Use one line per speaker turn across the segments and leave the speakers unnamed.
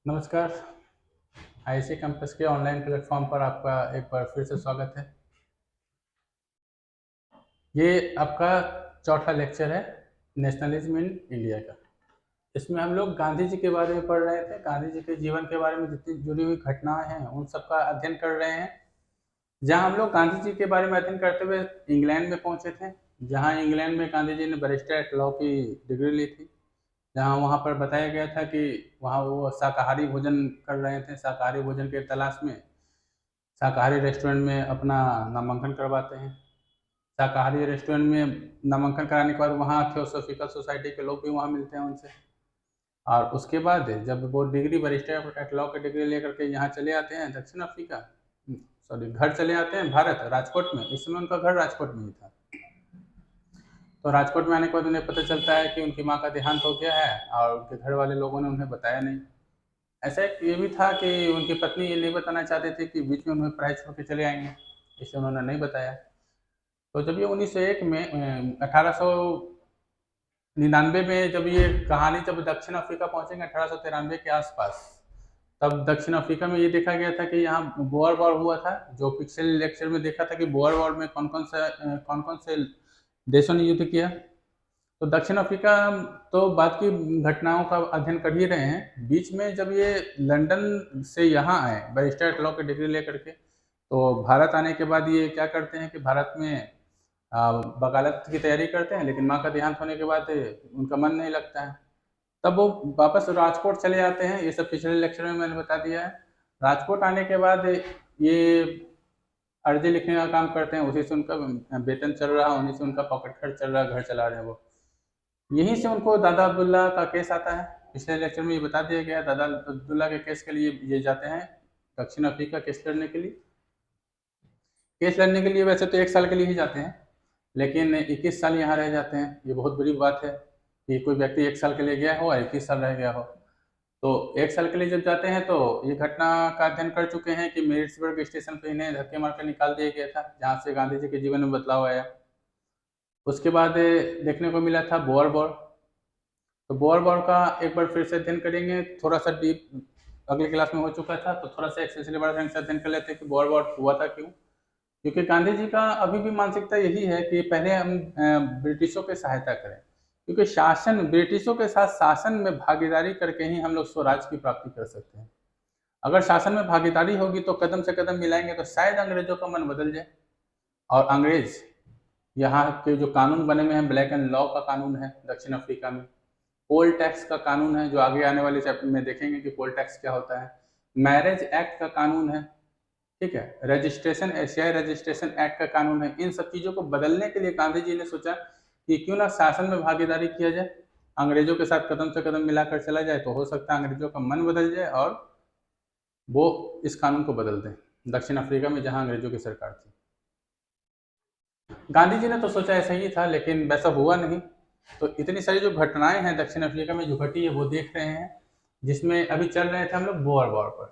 नमस्कार। IC campus के online platform पर आपका एक बार फिर से स्वागत है। ये आपका चौथा लेक्चर है नेशनलिज्म इन इंडिया का। इसमें हम लोग गांधी जी के बारे में पढ़ रहे थे। गांधी जी के जीवन के बारे में जितनी जुड़ी हुई घटनाएं हैं उन सब का अध्ययन कर रहे हैं। जहां हम लोग गांधी जी के बारे में अध्ययन करते हुए इंग्लैंड में पहुंचे थे, जहां इंग्लैंड में गांधी जी ने बैरिस्टर एट लॉ की डिग्री ली थी। जहाँ वहाँ पर बताया गया था कि वहाँ वो शाकाहारी भोजन कर रहे थे। शाकाहारी भोजन के तलाश में शाकाहारी रेस्टोरेंट में अपना नामांकन करवाते हैं। शाकाहारी रेस्टोरेंट में नामांकन कराने के बाद वहाँ थियोसॉफिकल सोसाइटी के लोग भी वहाँ मिलते हैं उनसे। और उसके बाद जब वो डिग्री बैरिस्टर एट लॉ की डिग्री लेकर के यहाँ चले आते हैं दक्षिण अफ्रीका, सॉरी घर चले आते हैं भारत, राजकोट में। इस समय उनका घर राजकोट में ही था। तो राजकोट में आने के बाद उन्हें पता चलता है कि उनकी माँ का देहांत हो गया है और उनके घर वाले लोगों ने उन्हें बताया नहीं। ऐसा एक ये भी था कि उनकी पत्नी ये नहीं बताना चाहते थे कि बीच में उन्हें पढ़ाई छोड़ के चले आएंगे, इसलिए उन्होंने नहीं बताया। तो जब ये 1901 में 1899 में जब ये कहानी जब दक्षिण अफ्रीका पहुंचेंगे 1893 के आसपास, तब दक्षिण अफ्रीका में ये देखा गया था कि यहाँ बोअर वॉर हुआ था। जो पिछले लेक्चर में देखा था कि बोअर वॉर में कौन कौन से देशों ने युद्ध किया। तो दक्षिण अफ्रीका तो बाद की घटनाओं का अध्ययन कर ही रहे हैं। बीच में जब ये लंदन से यहाँ आए बैरिस्टर लॉ की डिग्री लेकर के, तो भारत आने के बाद ये क्या करते हैं कि भारत में वकालत की तैयारी करते हैं, लेकिन माँ का देहांत होने के बाद उनका मन नहीं लगता है। तब वो वापस राजकोट चले आते हैं। ये सब पिछले लेक्चर में मैंने बता दिया है। राजकोट आने के बाद ये अर्जी लिखने का काम करते हैं। उसी से उनका वेतन चल रहा है, उन्हीं से उनका पॉकेट खर्च चल रहा है, घर चला रहे हैं वो। यहीं से उनको दादा अब्दुल्ला का केस आता है। पिछले लेक्चर में ये बता दिया गया, दादा अब्दुल्ला के केस के लिए ये जाते हैं दक्षिण अफ्रीका केस लड़ने के लिए। केस लड़ने के लिए वैसे तो 1 साल के लिए ही जाते हैं, लेकिन 21 साल यहाँ रह जाते हैं। ये बहुत बड़ी बात है कि कोई व्यक्ति 1 साल के लिए गया हो और 21 साल रह गया हो। तो 1 साल के लिए जब जाते हैं तो ये घटना का अध्ययन कर चुके हैं कि मेरिट्सबर्ग स्टेशन पे इन्हें धक्के मार कर निकाल दिया गया था, जहाँ से गांधी जी के जीवन में बदलाव आया। उसके बाद देखने को मिला था बोअर वॉर। तो बोअर वॉर का एक बार फिर से अध्ययन करेंगे, थोड़ा सा डीप अगले क्लास में हो चुका था, तो थोड़ा सा एक्सेसरी बड़ा ढंग से अध्ययन कर लेते हैं कि बोअर वॉर हुआ था क्यों। क्योंकि गांधी जी का अभी भी मानसिकता यही है कि पहले हम ब्रिटिशों की सहायता करें, क्योंकि शासन ब्रिटिशों के साथ शासन में भागीदारी करके ही हम लोग स्वराज की प्राप्ति कर सकते हैं। अगर शासन में भागीदारी होगी तो कदम से कदम मिलाएंगे तो शायद अंग्रेजों का मन बदल जाए। और अंग्रेज यहाँ के जो कानून बने हुए हैं, ब्लैक एंड लॉ का कानून है दक्षिण अफ्रीका में। पोल टैक्स का कानून है, जो आगे आने वाले चैप्टर में देखेंगे कि पोल टैक्स क्या होता है। मैरिज एक्ट का कानून है, ठीक है। रजिस्ट्रेशन, एशियाई रजिस्ट्रेशन एक्ट का कानून है। इन सब चीजों को बदलने के लिए गांधी जी ने सोचा कि क्यों ना शासन में भागीदारी किया जाए, अंग्रेजों के साथ कदम से कदम मिलाकर चला जाए, तो हो सकता है अंग्रेजों का मन बदल जाए और वो इस कानून को बदल दें दक्षिण अफ्रीका में जहां अंग्रेजों की सरकार थी। गांधी जी ने तो सोचा ऐसा ही था, लेकिन वैसा हुआ नहीं। तो इतनी सारी जो घटनाएं हैं दक्षिण अफ्रीका में जो घटी है वो देख रहे हैं, जिसमें अभी चल रहे थे हम लोग बोअर वॉर पर।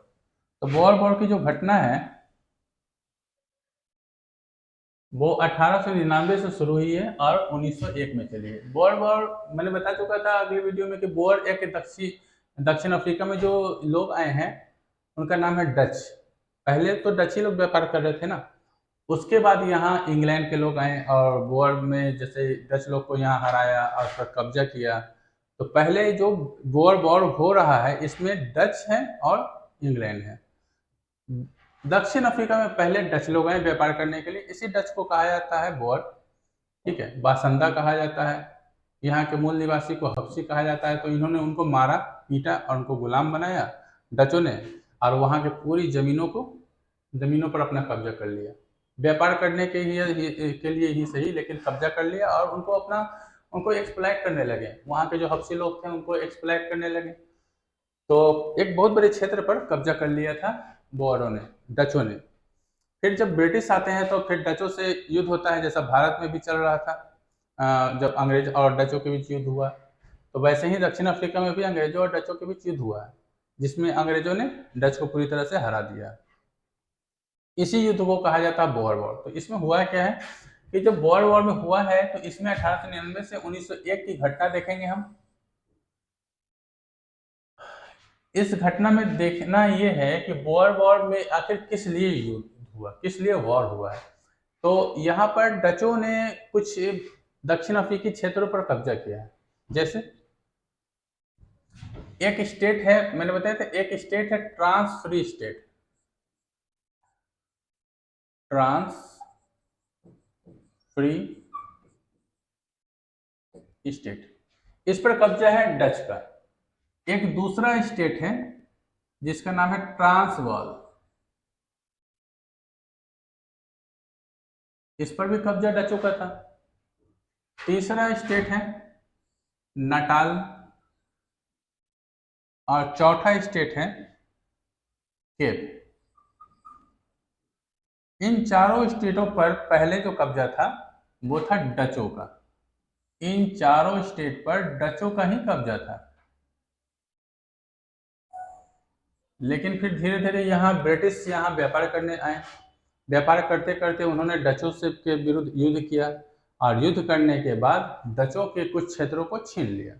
तो बोअर वॉर की जो घटना है वो 1899 से शुरू हुई है और 1901 में चली है। बोअर वॉर मैंने बता चुका था अगली वीडियो में कि बोअर एक दक्षिण अफ्रीका में जो लोग आए हैं उनका नाम है डच। पहले तो डच ही लोग व्यापार कर रहे थे ना। उसके बाद यहाँ इंग्लैंड के लोग आए और बोअर में जैसे डच लोग को यहाँ हराया और उस पर कब्जा किया। तो पहले जो बोअर वॉर हो रहा है इसमें डच है और इंग्लैंड है। दक्षिण अफ्रीका में पहले डच लोग आए व्यापार करने के लिए। इसी डच को कहा जाता है बोअर, ठीक है। बासंदा कहा जाता है। यहाँ के मूल निवासी को हब्सी कहा जाता है। तो इन्होंने उनको मारा, पीटा और उनको गुलाम बनाया डचों ने, और वहाँ के पूरी जमीनों पर अपना कब्जा कर लिया। व्यापार करने के लिए ही सही, लेकिन कब्जा कर लिया और उनको एक्सप्लॉइट करने लगे। वहाँ के जो हब्सी लोग थे उनको एक्सप्लॉइट करने लगे। तो एक बहुत बड़े क्षेत्र पर कब्जा कर लिया था बोअरों ने, डचों ने। फिर जब ब्रिटिश आते हैं तो फिर डचों से युद्ध होता है, जैसा भारत में भी चल रहा था। जब अंग्रेज और डचों के बीच युद्ध हुआ, तो वैसे ही दक्षिण अफ्रीका में भी अंग्रेजों और डचों के बीच युद्ध हुआ है, जिसमें अंग्रेजों ने डच को पूरी तरह से हरा दिया। इसी युद्ध को कहा जाता है बोअर वॉर। तो इसमें हुआ क्या है कि जब बोअर वॉर में हुआ है तो इसमें 1899 से 1901 की घटना देखेंगे हम। इस घटना में देखना ये है कि बोअर वॉर में आखिर किस लिए युद्ध हुआ, किस लिए वॉर हुआ है। तो यहाँ पर डचों ने कुछ दक्षिण अफ्रीकी क्षेत्रों पर कब्जा किया है। जैसे एक स्टेट है, मैंने बताया था, एक स्टेट है trans free state, trans free state, इस पर कब्जा है डच का। एक दूसरा स्टेट है जिसका नाम है ट्रांसवाल, इस पर भी कब्जा डचों का था। तीसरा स्टेट है नाटाल, और चौथा स्टेट है केप। इन चारों स्टेटों पर पहले जो कब्जा था वो था डचों का, इन चारों स्टेट पर डचों का ही कब्जा था। लेकिन फिर धीरे धीरे यहाँ ब्रिटिश यहाँ व्यापार करने आए, व्यापार करते करते उन्होंने डचों से के विरुद्ध युद्ध किया, और युद्ध करने के बाद डचों के कुछ क्षेत्रों को छीन लिया।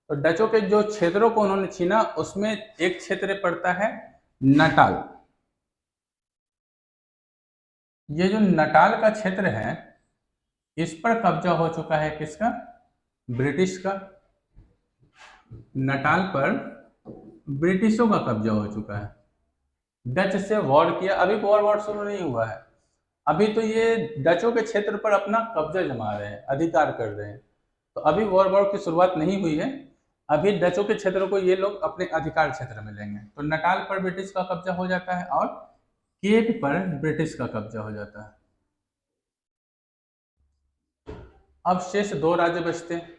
तो डचों के जो क्षेत्रों को उन्होंने छीना उसमें एक क्षेत्र पड़ता है नटाल। ये जो नटाल का क्षेत्र है इस पर कब्जा हो चुका है किसका, ब्रिटिश का। नटाल पर ब्रिटिशों का कब्जा हो चुका है, डच से वॉर किया। अभी वॉर शुरू नहीं हुआ है, अभी तो ये डचों के क्षेत्र पर अपना कब्जा जमा रहे हैं, अधिकार कर रहे हैं। तो अभी वॉर की शुरुआत नहीं हुई है, अभी डचों के क्षेत्र को ये लोग अपने अधिकार क्षेत्र में लेंगे। तो नटाल पर ब्रिटिश का कब्जा हो जाता है और केप पर ब्रिटिश का कब्जा हो जाता है। अब शेष दो राज्य बचते हैं।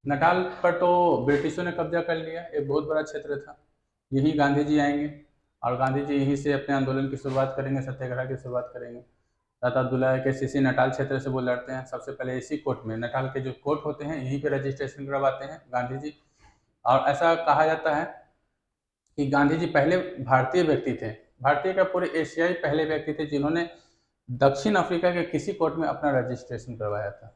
नटाल पर तो ब्रिटिशों ने कब्जा कर लिया, एक बहुत बड़ा क्षेत्र था। यही गांधी जी आएंगे और गांधी जी यहीं से अपने आंदोलन की शुरुआत करेंगे, सत्याग्रह की शुरुआत करेंगे। दाता दुलाय के सीसी नटाल क्षेत्र से वो लड़ते हैं। सबसे पहले इसी कोर्ट में, नटाल के जो कोर्ट होते हैं यहीं पे रजिस्ट्रेशन करवाते हैं गांधी जी। और ऐसा कहा जाता है कि गांधी जी पहले भारतीय व्यक्ति थे, भारतीय का पूरे एशियाई पहले व्यक्ति थे जिन्होंने दक्षिण अफ्रीका के किसी कोर्ट में अपना रजिस्ट्रेशन करवाया था।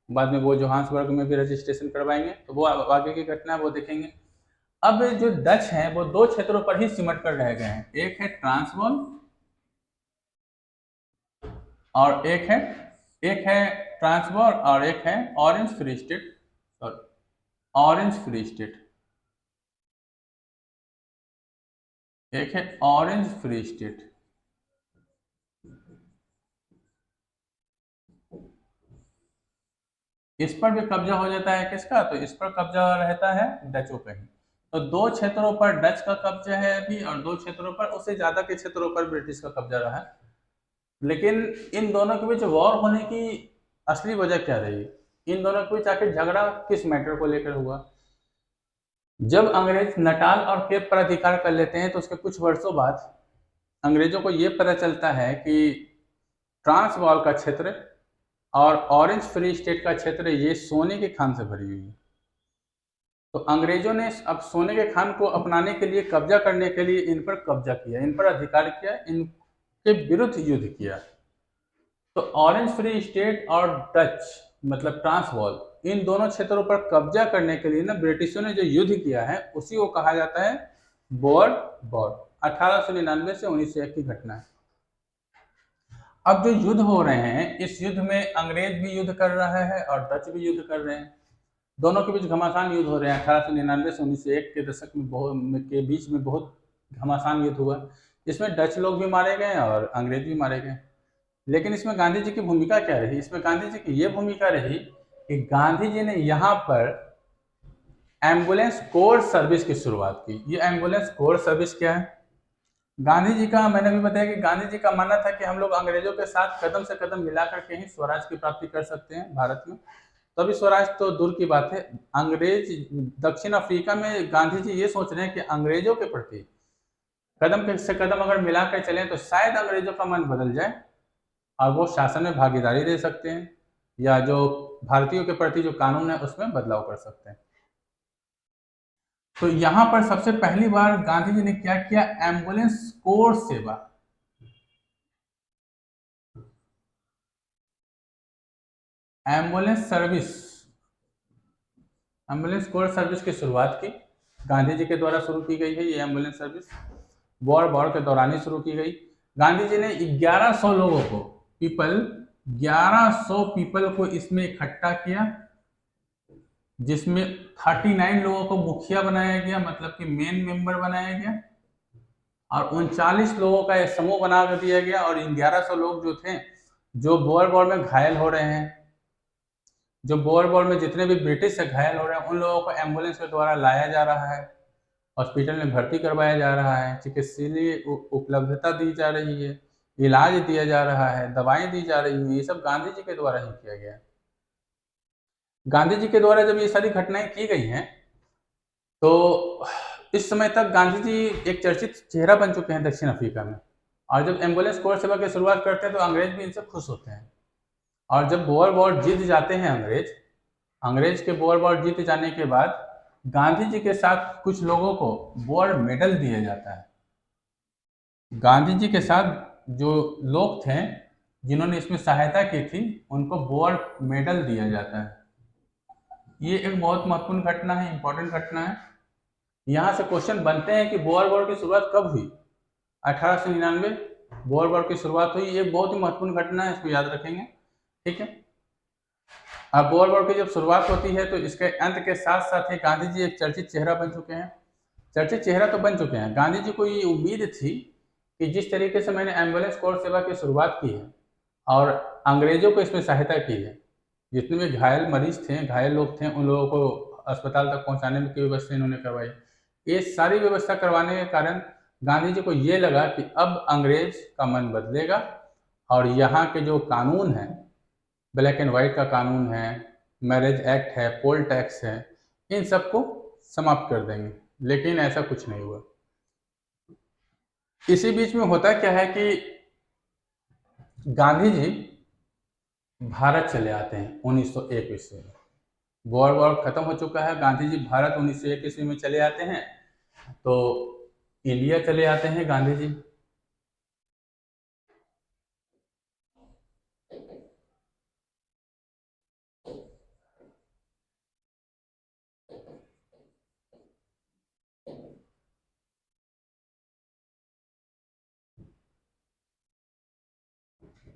बाद में वो जोहान्सबर्ग में भी रजिस्ट्रेशन करवाएंगे, तो वो आगे की घटना है वो देखेंगे। अब जो डच हैं वो दो क्षेत्रों पर ही सिमट कर रह गए हैं, एक है ट्रांसवाल और एक है ट्रांसवाल और एक है orange free state, sorry orange free state, एक है ऑरेंज फ्री स्टेट। इस पर भी कब्जा हो जाता है किसका, तो इस पर कब्जा रहता है डचों का ही। तो दो क्षेत्रों पर डच का कब्जा है अभी, और दो क्षेत्रों पर, उससे ज्यादा के क्षेत्रों पर ब्रिटिश का कब्जा रहा है। लेकिन इन दोनों के बीच वॉर होने की असली वजह क्या रही, इन दोनों के बीच आखिर झगड़ा किस मैटर को लेकर हुआ। जब अंग्रेज नटाल और केप पर अधिकार कर लेते हैं तो उसके कुछ वर्षों बाद अंग्रेजों को यह पता चलता है कि ट्रांसवाल का क्षेत्र और ऑरेंज फ्री स्टेट का क्षेत्र ये सोने के खान से भरी हुई है। तो अंग्रेजों ने अब सोने के खान को अपनाने के लिए, कब्जा करने के लिए इन पर कब्जा किया, इन पर अधिकार किया, इनके विरुद्ध युद्ध किया। तो ऑरेंज फ्री स्टेट और डच मतलब ट्रांसवाल, इन दोनों क्षेत्रों पर कब्जा करने के लिए ना ब्रिटिशों ने जो युद्ध किया है उसी को कहा जाता है बोअर वॉर। 1899 से 1901 की घटना है। अब जो युद्ध हो रहे हैं इस युद्ध में अंग्रेज भी युद्ध कर रहा है और डच भी युद्ध कर रहे हैं, दोनों के बीच घमासान युद्ध हो रहे हैं। 1899 से 1901 के दशक में के बीच में बहुत घमासान युद्ध हुआ, इसमें डच लोग भी मारे गए और अंग्रेज भी मारे गए। लेकिन इसमें गांधी जी की भूमिका क्या रही, इसमें गांधी जी की ये भूमिका रही कि गांधी जी ने यहाँ पर एम्बुलेंस कोर सर्विस की शुरुआत की। ये एम्बुलेंस कोर सर्विस क्या है, गांधी जी का, मैंने भी बताया कि गांधी जी का मानना था कि हम लोग अंग्रेजों के साथ कदम से कदम मिला करके ही स्वराज की प्राप्ति कर सकते हैं भारत में। तो अभी स्वराज तो दूर की बात है, अंग्रेज दक्षिण अफ्रीका में गांधी जी ये सोच रहे हैं कि अंग्रेजों के प्रति कदम से कदम अगर मिलाकर चलें तो शायद अंग्रेजों का मन बदल जाए और वो शासन में भागीदारी दे सकते हैं, या जो भारतीयों के प्रति जो कानून है उसमें बदलाव कर सकते हैं। तो यहां पर सबसे पहली बार गांधी जी ने क्या किया, एम्बुलेंस कोर सेवा, ambulance service, ambulance core service की शुरुआत की। गांधी जी के द्वारा शुरू की गई है ये एम्बुलेंस सर्विस। वॉर के दौरान ही शुरू की गई। गांधी जी ने 1100 लोगों को 1100 पीपल को इसमें इकट्ठा किया, जिसमें 39 लोगों को मुखिया बनाया गया, मतलब कि मेन मेंबर बनाया गया, और 39 लोगों का एक समूह बना कर दिया गया। और 1100 लोग जो थे, जो बोअर वॉर में घायल हो रहे हैं, जो बोअर वॉर में जितने भी ब्रिटिश से घायल हो रहे हैं, उन लोगों को एम्बुलेंस के द्वारा लाया जा रहा है, हॉस्पिटल में भर्ती करवाया जा रहा है, चिकित्सीय उपलब्धता दी जा रही है, इलाज दिया जा रहा है, दवाएं दी जा रही है। ये सब गांधी जी के द्वारा ही किया गया है। गांधी जी के द्वारा जब ये सारी घटनाएं की गई हैं, तो इस समय तक गांधी जी एक चर्चित चेहरा बन चुके हैं दक्षिण अफ्रीका में। और जब एम्बुलेंस कोर सेवा की शुरुआत करते हैं तो अंग्रेज भी इनसे खुश होते हैं। और जब बोअर वॉर जीत जाते हैं अंग्रेज के बोअर वॉर जीत जाने के बाद गांधी जी के साथ कुछ लोगों को वॉर मेडल दिया जाता है। गांधी जी के साथ जो लोग थे जिन्होंने इसमें सहायता की थी, उनको वॉर मेडल दिया जाता है। ये एक बहुत महत्वपूर्ण घटना है, इंपॉर्टेंट घटना है। यहाँ से क्वेश्चन बनते हैं कि बोअर वॉर की शुरुआत कब हुई? 1899 बोअर वॉर की शुरुआत हुई। ये बहुत ही महत्वपूर्ण घटना है, इसको याद रखेंगे, ठीक है। अब बोअर वॉर की जब शुरुआत होती है तो इसके अंत के साथ साथ ही गांधी जी एक चर्चित चेहरा बन चुके हैं। चर्चित चेहरा तो बन चुके हैं। गांधी जी को ये उम्मीद थी कि जिस तरीके से मैंने एम्बुलेंस कोर सेवा की शुरुआत की है और अंग्रेजों को इसमें सहायता की है, जितने भी घायल मरीज थे, घायल लोग थे, उन लोगों को अस्पताल तक पहुंचाने की व्यवस्था इन्होंने करवाई। ये सारी व्यवस्था करवाने के कारण गांधी जी को ये लगा कि अब अंग्रेज का मन बदलेगा और यहाँ के जो कानून हैं, ब्लैक एंड व्हाइट का कानून है, मैरिज एक्ट है, पोल टैक्स है, इन सबको समाप्त कर देंगे। लेकिन ऐसा कुछ नहीं हुआ। इसी बीच में होता क्या है कि गांधी जी भारत चले आते हैं 1901 ईस्वी में। बोअर वॉर खत्म हो चुका है, गांधी जी भारत 1901 ईस्वी में चले आते हैं। तो इंडिया चले आते हैं गांधी जी।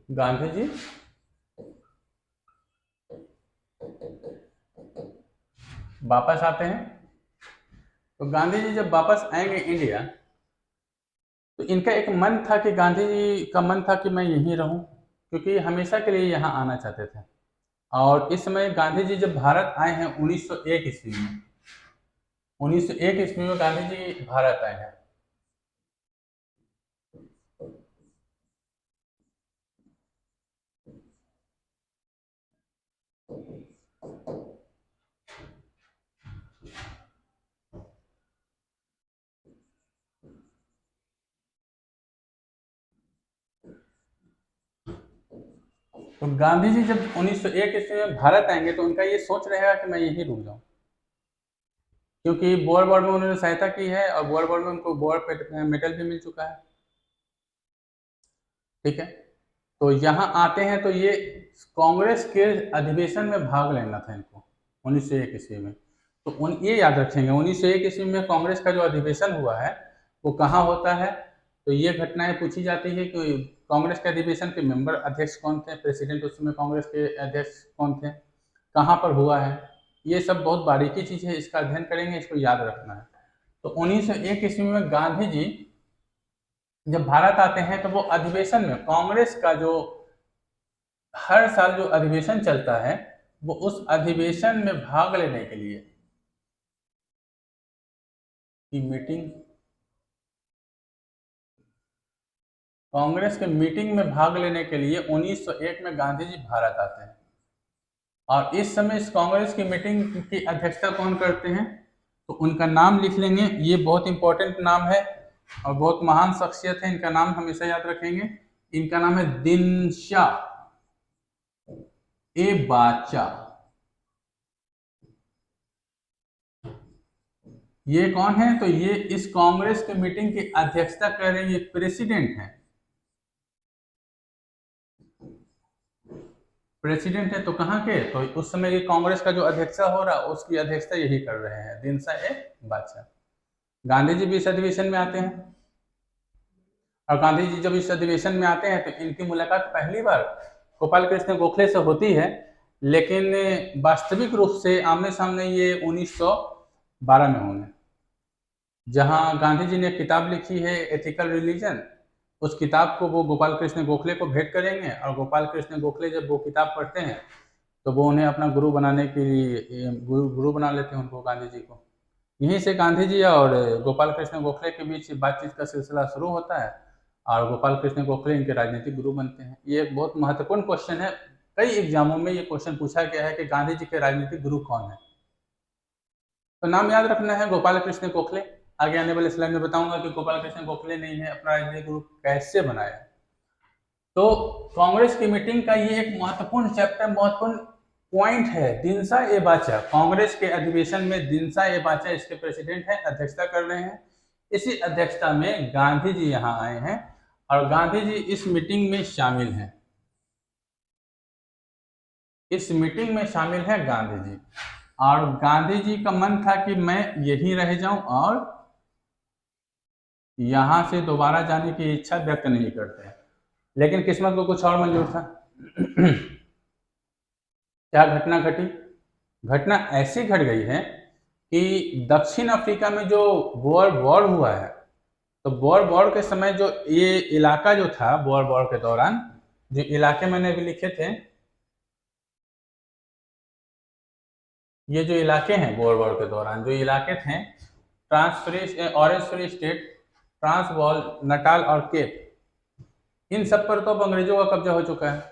गांधी जी वापस आते हैं। तो गांधी जी जब वापस आएंगे इंडिया, तो इनका एक मन था कि गांधी जी का मन था कि मैं यहीं रहूं, क्योंकि हमेशा के लिए यहाँ आना चाहते थे। और इस समय गांधी जी जब भारत आए हैं 1901 ईस्वी में, 1901 ईस्वी में गांधी जी भारत आए हैं। तो गांधी जी जब 1901 ईस्वी में भारत आएंगे तो उनका ये सोच रहेगा कि मैं यहीं रुक जाऊं, क्योंकि बोअर वॉर में उन्होंने सहायता की है और बोअर वॉर में उनको बोअर मेडल भी मिल चुका है, ठीक है। तो यहाँ आते हैं तो ये कांग्रेस के अधिवेशन में भाग लेना था इनको 1901 ईस्वी में। तो ये याद रखेंगे 1901 ईस्वी में कांग्रेस का जो अधिवेशन हुआ है वो कहाँ होता है। तो ये घटनाएं पूछी जाती है कि कांग्रेस के अधिवेशन के मेंबर अध्यक्ष कौन थे, प्रेसिडेंट उस समय कांग्रेस के अध्यक्ष कौन थे, कहाँ पर हुआ है। ये सब बहुत बारीकी चीज है, इसका अध्ययन करेंगे, इसको याद रखना है। तो 1901 ईस्वी में गांधी जी जब भारत आते हैं तो वो अधिवेशन में कांग्रेस का जो हर साल जो अधिवेशन चलता है, वो उस अधिवेशन में भाग लेने के लिए की मीटिंग, कांग्रेस के मीटिंग में भाग लेने के लिए 1901 में गांधी जी भारत आते हैं। और इस समय इस कांग्रेस की मीटिंग की अध्यक्षता कौन करते हैं, तो उनका नाम लिख लेंगे। ये बहुत इंपॉर्टेंट नाम है और बहुत महान शख्सियत है, इनका नाम हमेशा याद रखेंगे। इनका नाम है दिनशा ए बाचा। ये कौन है, तो ये इस कांग्रेस की मीटिंग की अध्यक्षता कर रहे हैं, ये प्रेसिडेंट है। प्रेसिडेंट है तो कहाँ के, तो उस समय ये कांग्रेस का जो अध्यक्षा हो रहा है उसकी अध्यक्षता यही कर रहे हैं, दिनशा ए बाचा। गांधी जी भी इस अधिवेशन में आते हैं, और गांधी जी जब इस अधिवेशन में आते हैं तो इनकी मुलाकात पहली बार गोपाल कृष्ण गोखले से होती है, लेकिन वास्तविक रूप से आमने सामने ये 1912 में होंगे, जहां गांधी जी ने किताब लिखी है एथिकल रिलीजन। उस किताब को वो गोपाल कृष्ण गोखले को भेंट करेंगे, और गोपाल कृष्ण गोखले जब वो किताब पढ़ते हैं तो वो उन्हें अपना गुरु बनाने की गुरु बना लेते हैं उनको, गांधी जी को। यहीं से गांधी जी और गोपाल कृष्ण गोखले के बीच बातचीत का सिलसिला शुरू होता है, और गोपाल कृष्ण गोखले इनके राजनीतिक गुरु बनते हैं। ये एक बहुत महत्वपूर्ण क्वेश्चन है, कई एग्जामों में ये क्वेश्चन पूछा गया है कि गांधी जी के राजनीतिक गुरु कौन है। तो नाम याद रखना है गोपाल कृष्ण गोखले। आगे आने वाले स्लाइड में बताऊंगा कि गोपाल कृष्ण गोखले ने इन्हें अपना राजनीतिक गुरु कैसे बनाया। तो कांग्रेस की मीटिंग का ये एक महत्वपूर्ण चैप्टर, महत्वपूर्ण पॉइंट है, दिनसा ए बाचा। कांग्रेस के अधिवेशन में दिनसा ए बाचा इसके प्रेसिडेंट हैं, अध्यक्षता कर रहे हैं। इसी अध्यक्षता में गांधी जी यहाँ आए हैं, और गांधी जी इस मीटिंग में शामिल हैं। इस मीटिंग में शामिल है गांधी जी, और गांधी जी का मन था कि मैं यहीं रह जाऊं, और यहां से दोबारा जाने की इच्छा व्यक्त नहीं करते हैं। लेकिन किस्मत को कुछ और मंजूर था। क्या घटना घटी? घटना ऐसी घट गई है कि दक्षिण अफ्रीका में जो बोअर वॉर हुआ है, तो बोअर वॉर के समय जो ये इलाका जो था, बोअर वॉर के दौरान जो इलाके मैंने अभी लिखे थे, ये जो इलाके हैं बोअर वॉर के दौरान जो इलाके थे, orange free state, Transvaal, Natal और केप, इन सब पर तो अब अंग्रेजों का कब्जा हो चुका है।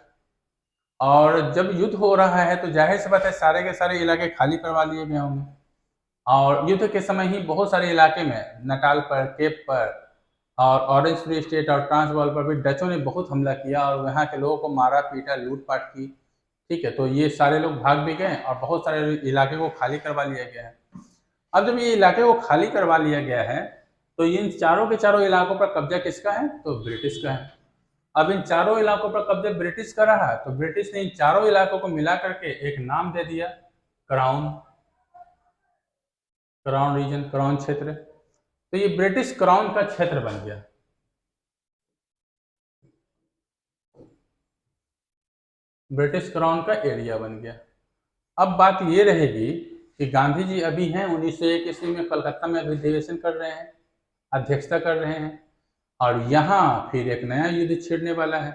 और जब युद्ध हो रहा है तो जाहिर सी बात है सारे के सारे इलाके खाली करवा लिए गए होंगे, और युद्ध के समय ही बहुत सारे इलाके में, नटाल पर, केप पर और ऑरेंज फ्री स्टेट और ट्रांसवाल पर भी डचों ने बहुत हमला किया, और वहाँ के लोगों को मारा पीटा, लूटपाट की। ठीक है, तो ये सारे लोग भाग भी गए, और बहुत सारे इलाके को खाली करवा लिया गया है। अब जब ये इलाके को खाली करवा लिया गया है, तो इन चारों के चारों इलाकों पर कब्जा किसका है? तो ब्रिटिश का है। अब इन चारों इलाकों पर कब्जा ब्रिटिश का रहा, तो ब्रिटिश ने इन चारों इलाकों को मिला करके एक नाम दे दिया, क्राउन। क्राउन रीजन, क्राउन क्षेत्र। तो ये ब्रिटिश क्राउन का क्षेत्र बन गया। ब्रिटिश क्राउन का एरिया बन गया। अब बात ये रहेगी कि गांधी जी अभी हैं 1901 ईस्वी में कलकत्ता में अधिवेशन कर रहे हैं, अध्यक्षता कर रहे हैं, और यहाँ फिर एक नया युद्ध छिड़ने वाला है,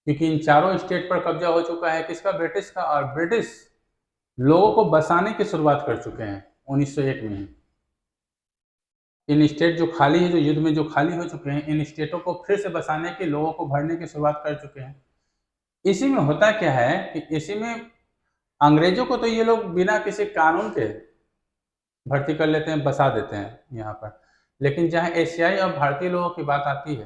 क्योंकि इन चारों स्टेट पर कब्जा हो चुका है किसका? ब्रिटिश का। और ब्रिटिश लोगों को बसाने की शुरुआत कर चुके हैं 1901 में ही। इन स्टेट जो खाली है, जो युद्ध में जो खाली हो चुके हैं, इन स्टेटों को फिर से बसाने की, लोगों को भरने की शुरुआत कर चुके हैं। इसी में होता क्या है कि इसी में अंग्रेजों को तो ये लोग बिना किसी कानून के भर्ती कर लेते हैं, बसा देते हैं यहाँ पर। लेकिन जहाँ एशियाई और भारतीय लोगों की बात आती है,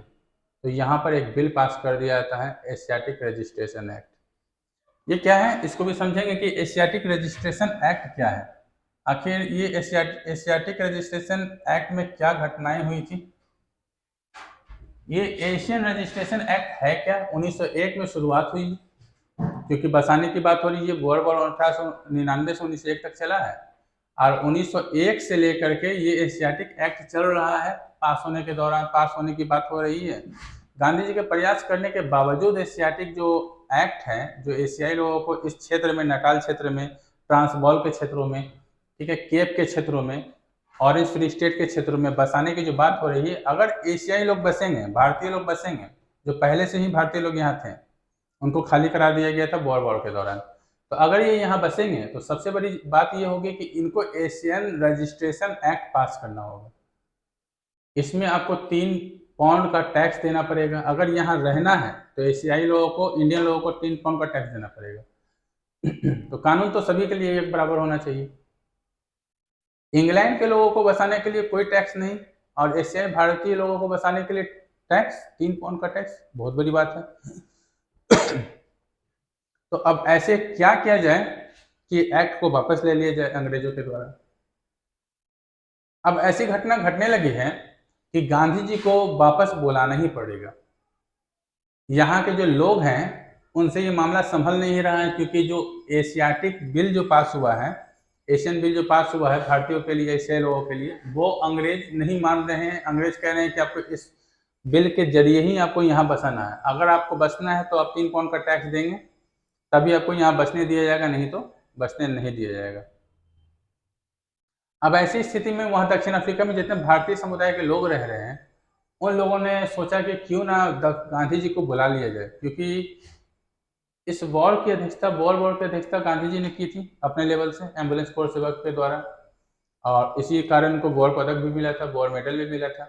तो यहाँ पर एक बिल पास कर दिया जाता है, एशियाटिक रजिस्ट्रेशन एक्ट। ये क्या है, इसको भी समझेंगे कि एशियाटिक रजिस्ट्रेशन एक्ट क्या है। आखिर ये एशियाटिक रजिस्ट्रेशन एक्ट में क्या घटनाएं हुई थी? ये एशियन रजिस्ट्रेशन एक्ट है क्या? 1901 में शुरुआत हुई, क्योंकि बसाने की बात हो रही है। बोअर वॉर 1899 से 1901 तक चला है, और 1901 से लेकर के ये एशियाटिक एक्ट चल रहा है। पास होने के दौरान, पास होने की बात हो रही है। गांधी जी के प्रयास करने के बावजूद एशियाटिक जो एक्ट है, जो एशियाई लोगों को इस क्षेत्र में, नटाल क्षेत्र में, ट्रांसवाल के क्षेत्रों में, ठीक है, केप के क्षेत्रों में, ऑरेंज फ्री स्टेट के क्षेत्रों में बसाने की जो बात हो रही है, अगर एशियाई लोग बसेंगे, भारतीय लोग बसेंगे, जो पहले से ही भारतीय लोग यहाँ थे, उनको खाली करा दिया गया था बोअर वॉर के दौरान, तो अगर ये यहाँ बसेंगे तो सबसे बड़ी बात ये होगी कि इनको एशियन रजिस्ट्रेशन एक्ट पास करना होगा। इसमें आपको 3 पाउंड का टैक्स देना पड़ेगा। अगर यहाँ रहना है तो एशियाई लोगों को, इंडियन लोगों को 3 पाउंड का टैक्स देना पड़ेगा। तो कानून तो सभी के लिए एक बराबर होना चाहिए। इंग्लैंड के लोगों को बसाने के लिए कोई टैक्स नहीं, और एशियाई भारतीय लोगों को बसाने के लिए टैक्स, 3 पाउंड का टैक्स, बहुत बड़ी बात है। तो अब ऐसे क्या किया जाए कि एक्ट को वापस ले लिया जाए अंग्रेजों के द्वारा? अब ऐसी घटना घटने लगी है कि गांधी जी को वापस बुलाना ही पड़ेगा। यहाँ के जो लोग हैं उनसे ये मामला संभल नहीं रहा है, क्योंकि जो एशियाटिक बिल जो पास हुआ है, एशियन बिल जो पास हुआ है भारतीयों के लिए, एशियाई लोगों के लिए, वो अंग्रेज नहीं मान रहे हैं। अंग्रेज कह रहे हैं कि आपको इस बिल के जरिए ही आपको यहाँ बसाना है। अगर आपको बसना है तो आप 3 पाउंड का टैक्स देंगे, तभी आपको यहाँ बसने दिया जाएगा, नहीं तो बसने नहीं दिया जाएगा। अब ऐसी स्थिति में वहाँ दक्षिण अफ्रीका में जितने भारतीय समुदाय के लोग रह रहे हैं, उन लोगों ने सोचा कि क्यों ना गांधी जी को बुला लिया जाए, क्योंकि इस वॉर की अध्यक्षता गांधी जी ने की थी अपने लेवल से, एम्बुलेंस कोर सेवक के द्वारा, और इसी कारण उनको वॉर पदक भी मिला था, वॉर मेडल भी मिला था।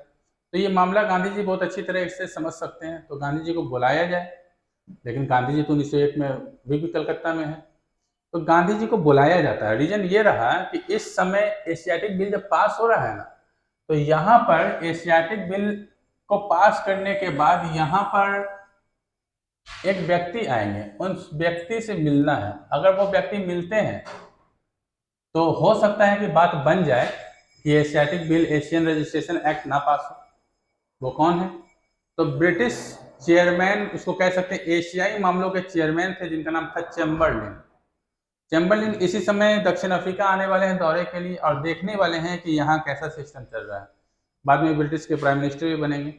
तो ये मामला गांधी जी बहुत अच्छी तरह से समझ सकते हैं, तो गांधी जी को बुलाया जाए। लेकिन गांधी जी तो 1901 में भी कलकत्ता में है, तो गांधी जी को बुलाया जाता है। रीजन ये रहा कि इस समय एशियाटिक बिल जब पास हो रहा है ना, तो यहाँ पर एशियाटिक बिल को पास करने के बाद यहाँ पर एक व्यक्ति आएंगे, उन व्यक्ति से मिलना है। अगर वो व्यक्ति मिलते हैं तो हो सकता है कि बात बन जाए कि Asiatic bill, Asian registration act ना पास हो। वो कौन है? तो ब्रिटिश चेयरमैन, उसको कह सकते हैं एशियाई मामलों के चेयरमैन थे, जिनका नाम था चैम्बरलिन। चैम्बरलिन इसी समय दक्षिण अफ्रीका आने वाले हैं दौरे के लिए, और देखने वाले हैं कि यहाँ कैसा सिस्टम चल रहा है। बाद में ब्रिटिश के प्राइम मिनिस्टर भी बनेंगे।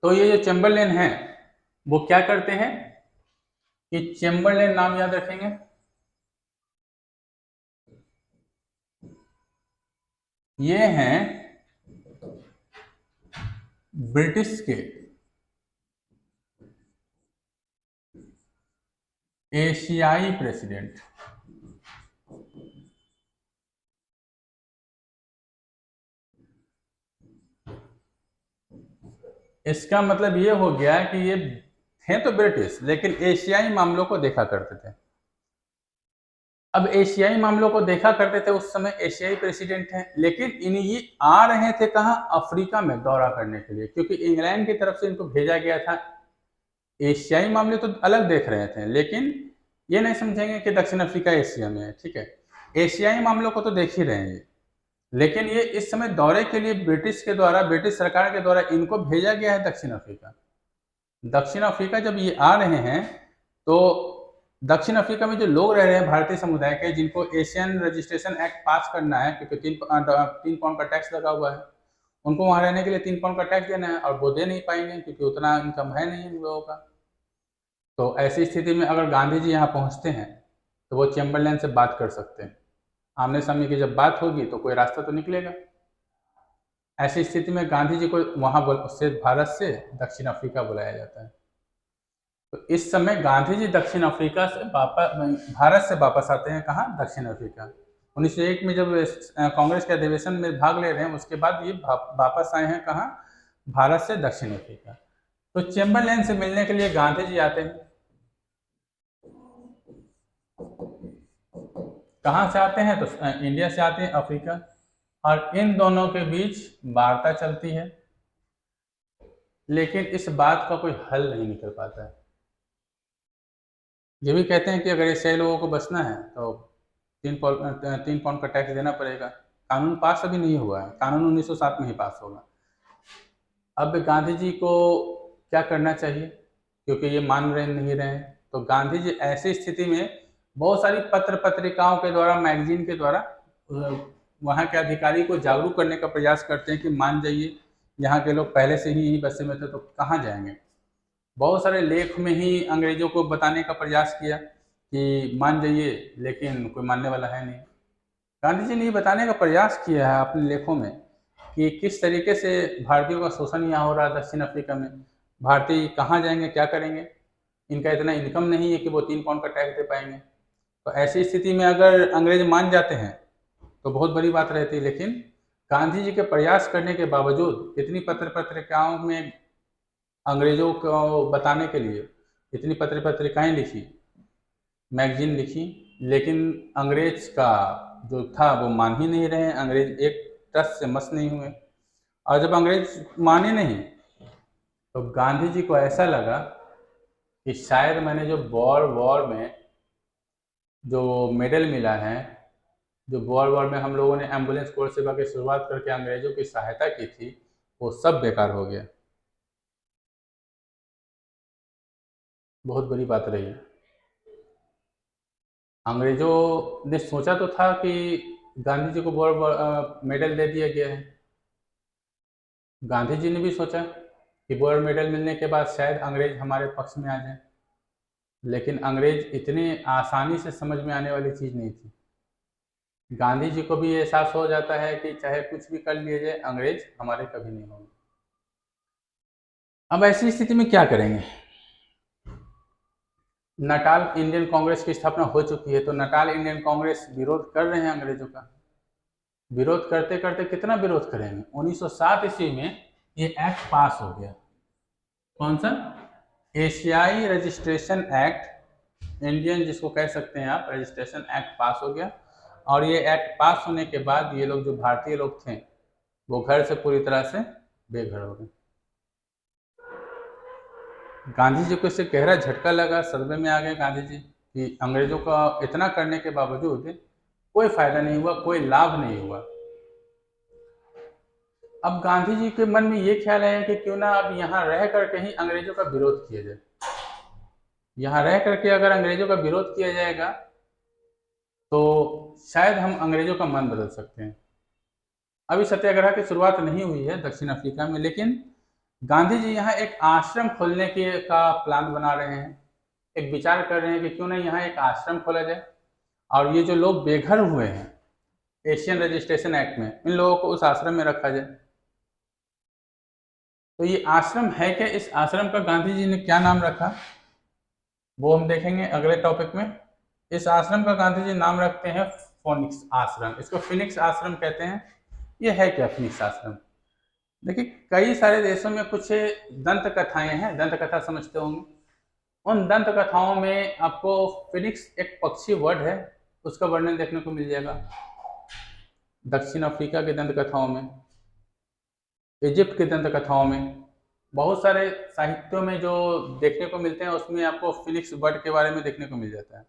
तो ये जो चैम्बरलिन है वो क्या करते हैं कि चैम्बरलिन नाम याद रखेंगे, ये हैं ब्रिटिश के एशियाई प्रेसिडेंट। इसका मतलब ये हो गया कि ये थे तो ब्रिटिश, लेकिन एशियाई मामलों को देखा करते थे। अब एशियाई मामलों को देखा करते थे उस समय एशियाई प्रेसिडेंट हैं, लेकिन ये आ रहे थे कहाँ? अफ्रीका में दौरा करने के लिए, क्योंकि इंग्लैंड की तरफ से इनको भेजा गया था। एशियाई मामले तो अलग देख रहे थे, लेकिन ये नहीं समझेंगे कि दक्षिण अफ्रीका एशिया में है, ठीक है। एशियाई मामलों को तो देख ही रहे हैं, लेकिन ये इस समय दौरे के लिए ब्रिटिश के द्वारा, ब्रिटिश सरकार के द्वारा इनको भेजा गया है दक्षिण अफ्रीका। दक्षिण अफ्रीका जब ये आ रहे हैं तो दक्षिण अफ्रीका में जो लोग रह रहे हैं भारतीय समुदाय के, जिनको एशियन रजिस्ट्रेशन एक्ट पास करना है, क्योंकि 3 पाउंड का टैक्स लगा हुआ है, उनको वहां रहने के लिए 3 पाउंड का टैक्स देना है, और वो दे नहीं पाएंगे क्योंकि उतना इनकम है नहीं उन लोगों का। तो ऐसी स्थिति में अगर गांधी जी यहाँ पहुँचते हैं तो वो चैम्बरलैन से बात कर सकते हैं। आमने सामने की जब बात होगी तो कोई रास्ता तो निकलेगा। ऐसी स्थिति में गांधी जी को वहाँ से, भारत से दक्षिण अफ्रीका बुलाया जाता है। तो इस समय गांधी जी दक्षिण अफ्रीका से वापस, भारत से वापस आते हैं कहाँ? दक्षिण अफ्रीका। 1901 में जब कांग्रेस के अधिवेशन में भाग ले रहे हैं, उसके बाद ये वापस आए हैं कहाँ? भारत से दक्षिण अफ्रीका। तो चैम्बरलैन से मिलने के लिए गांधी जी आते हैं। कहाँ से आते हैं? तो इंडिया से आते हैं अफ्रीका, और इन दोनों के बीच वार्ता चलती है, लेकिन इस बात का कोई हल नहीं निकल पाता है। ये भी कहते हैं कि अगर एशियाई लोगों को बचना है तो 3 पाउंड का टैक्स देना पड़ेगा। कानून पास अभी नहीं हुआ है, कानून 1907 में ही पास होगा। अब गांधी जी को क्या करना चाहिए, क्योंकि ये मान रहे नहीं रहे हैं। तो गांधी जी ऐसी स्थिति में बहुत सारी पत्र पत्रिकाओं के द्वारा, मैगजीन के द्वारा वहाँ के अधिकारी को जागरूक करने का प्रयास करते हैं कि मान जाइए, यहाँ के लोग पहले से ही बसे में थे तो कहाँ जाएंगे। बहुत सारे लेख में ही अंग्रेजों को बताने का प्रयास किया कि मान जाइए, लेकिन कोई मानने वाला है नहीं। गांधी जी ने ये बताने का प्रयास किया है अपने लेखों में कि किस तरीके से भारतीयों का शोषण यहाँ हो रहा है दक्षिण अफ्रीका में। भारतीय कहाँ जाएंगे, क्या करेंगे, इनका इतना इनकम नहीं है कि वो 3 पाउंड का टैक्स दे पाएंगे। तो ऐसी स्थिति में अगर अंग्रेज मान जाते हैं तो बहुत बड़ी बात रहती है। लेकिन गांधी जी के प्रयास करने के बावजूद इतनी पत्र पत्रिकाओं में अंग्रेजों को बताने के लिए इतनी पत्र पत्रिकाएं लिखी, मैगजीन लिखी, लेकिन अंग्रेज का जो था वो मान ही नहीं रहे। अंग्रेज एक टस से मस नहीं हुए, और जब अंग्रेज माने नहीं तो गांधी जी को ऐसा लगा कि शायद मैंने जो वॉर वॉर में जो मेडल मिला है, जो वॉर वॉर में हम लोगों ने एम्बुलेंस कोर सेवा की शुरुआत करके अंग्रेजों की सहायता की थी, वो सब बेकार हो गया। बहुत बड़ी बात रही। अंग्रेजों ने सोचा तो था कि गांधी जी को वॉर मेडल दे दिया गया है। गांधी जी ने भी सोचा कि वॉर मेडल मिलने के बाद शायद अंग्रेज हमारे पक्ष में आ जाए, लेकिन अंग्रेज इतने आसानी से समझ में आने वाली चीज़ नहीं थी। गांधी जी को भी एहसास हो जाता है कि चाहे कुछ भी कर लिए जाए, अंग्रेज हमारे कभी नहीं होंगे। अब ऐसी स्थिति में क्या करेंगे? नटाल इंडियन कांग्रेस की स्थापना हो चुकी है, तो नटाल इंडियन कांग्रेस विरोध कर रहे हैं अंग्रेजों का। विरोध करते करते कितना विरोध करेंगे? 1907 ईस्वी में ये एक्ट पास हो गया। कौन सा? एशियाई रजिस्ट्रेशन एक्ट, इंडियन जिसको कह सकते हैं आप, रजिस्ट्रेशन एक्ट पास हो गया। और ये एक्ट पास होने के बाद ये लोग जो भारतीय लोग थे वो घर से पूरी तरह से बेघर हो गए। गांधी जी को इससे गहरा झटका लगा, सदमे में आ गए गांधी जी कि अंग्रेजों का इतना करने के बावजूद कोई फायदा नहीं हुआ, कोई लाभ नहीं हुआ। अब गांधी जी के मन में ये ख्याल आया कि क्यों ना अब यहाँ रह करके ही अंग्रेजों का विरोध किया जाए। यहाँ रह करके अगर अंग्रेजों का विरोध किया जाएगा तो शायद हम अंग्रेजों का मन बदल सकते हैं। अभी सत्याग्रह की शुरुआत नहीं हुई है दक्षिण अफ्रीका में, लेकिन गांधी जी यहाँ एक आश्रम खोलने के का प्लान बना रहे हैं। एक विचार कर रहे हैं कि क्यों ना यहाँ एक आश्रम खोला जाए और ये जो लोग बेघर हुए हैं एशियन रजिस्ट्रेशन एक्ट में, इन लोगों को उस आश्रम में रखा जाए। तो ये आश्रम है क्या? इस आश्रम का गांधी जी ने क्या नाम रखा वो हम देखेंगे अगले टॉपिक में। इस आश्रम का गांधी जी नाम रखते हैं फोनिक्स आश्रम। इसको फिनिक्स आश्रम कहते हैं। ये है क्या फिनिक्स आश्रम? देखिए, कई सारे देशों में कुछ दंत कथाएं हैं, दंत कथा समझते होंगे। उन दंत कथाओं में आपको फिनिक्स एक पक्षी वर्ड है, उसका वर्णन देखने को मिल जाएगा। दक्षिण अफ्रीका के दंत कथाओं में, इजिप्ट के दंत कथाओं में, बहुत सारे साहित्यों में जो देखने को मिलते हैं उसमें आपको फिनिक्स बर्ड के बारे में देखने को मिल जाता है।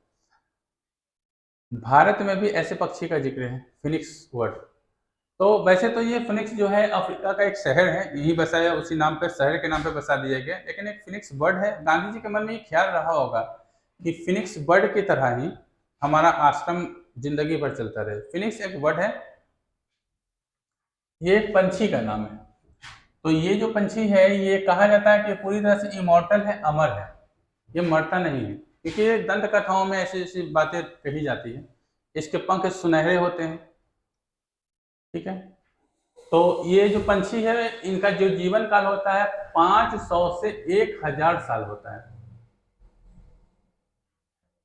भारत में भी ऐसे पक्षी का जिक्र है, फिनिक्स बर्ड। तो वैसे तो ये फिनिक्स जो है अफ्रीका का एक शहर है, यही बसाया, उसी नाम पर, शहर के नाम पे बसा दिया गया, लेकिन एक फिनिक्स बर्ड है। गांधी जी के मन में ये ख्याल रहा होगा कि फिनिक्स बर्ड की तरह ही हमारा आश्रम जिंदगी भर चलता रहे। फिनिक्स एक बर्ड है, ये एक पंछी का नाम है। तो ये जो पंछी है ये कहा जाता है कि पूरी तरह से इमॉर्टल है, अमर है, ये मरता नहीं है, क्योंकि ये दंत कथाओं में ऐसी ऐसी बातें कही जाती है। इसके पंख सुनहरे होते हैं, ठीक है। तो ये जो पंछी है इनका जो जीवन काल होता है 500 से 1000 साल होता है,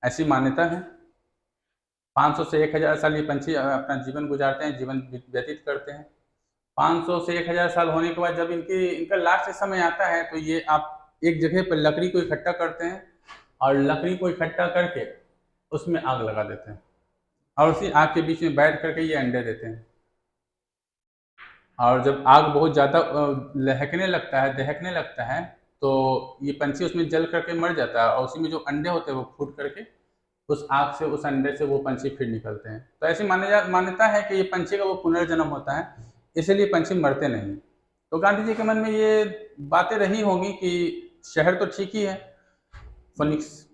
ऐसी मान्यता है। 500 से 1000 साल ये पंछी अपना जीवन गुजारते हैं, जीवन व्यतीत करते हैं। 500 से 1000 साल होने के बाद जब इनका लास्ट समय आता है तो ये आप एक जगह पर लकड़ी को इकट्ठा करते हैं और लकड़ी को इकट्ठा करके उसमें आग लगा देते हैं और उसी आग के बीच में बैठ करके ये अंडे देते हैं। और जब आग बहुत ज़्यादा लहकने लगता है, दहकने लगता है, तो ये पंछी उसमें जल करके मर जाता है और उसी में जो अंडे होते हैं वो फूट करके उस आग से, उस अंडे से वो पंछी फिर निकलते हैं। तो ऐसी मान्यता है कि ये पंछी का वो पुनर्जन्म होता है, इसीलिए पंछी मरते नहीं। तो गांधी जी के मन में ये बातें रही होंगी कि शहर तो ठीक ही है फिनिक्स,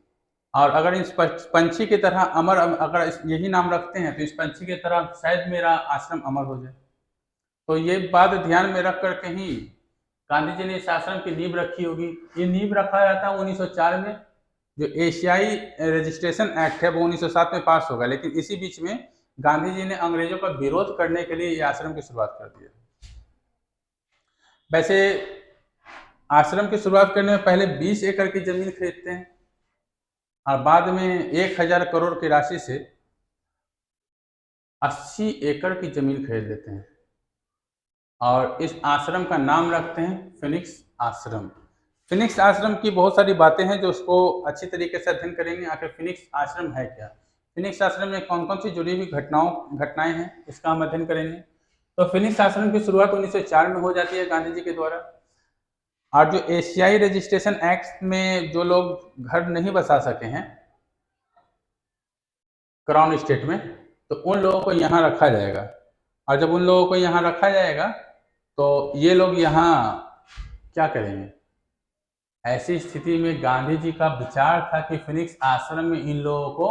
और अगर इस पंछी की तरह अमर, अगर यही नाम रखते हैं तो इस पंछी की तरह शायद मेरा आश्रम अमर हो जाए। तो ये बात ध्यान में रख करके ही गांधी जी ने इस आश्रम की नींव रखी होगी। ये नींव रखा गया था 1904 में। जो एशियाई रजिस्ट्रेशन एक्ट है वो 1907 में पास होगा, लेकिन इसी बीच में गांधी जी ने अंग्रेजों का विरोध करने के लिए ये आश्रम की शुरुआत कर दी। वैसे आश्रम की शुरुआत करने में पहले 20 एकड़ की जमीन खरीदते हैं और बाद में 1000 करोड़ की राशि से 80 एकड़ की जमीन खरीद लेते हैं और इस आश्रम का नाम रखते हैं फिनिक्स आश्रम। फिनिक्स आश्रम की बहुत सारी बातें हैं जो उसको अच्छी तरीके से अध्ययन करेंगे। आखिर फिनिक्स आश्रम है क्या, फिनिक्स आश्रम में कौन कौन सी जुड़ी हुई घटनाएं हैं, इसका हम अध्ययन करेंगे। तो फिनिक्स आश्रम की शुरुआत 1904 में हो जाती है गांधी जी के द्वारा। और जो एशियाई रजिस्ट्रेशन एक्ट में जो लोग घर नहीं बसा सके हैं क्राउन स्टेट में, तो उन लोगों को यहाँ रखा जाएगा। और जब उन लोगों को यहाँ रखा जाएगा तो ये लोग यहाँ क्या करेंगे? ऐसी स्थिति में गांधी जी का विचार था कि फिनिक्स आश्रम में इन लोगों को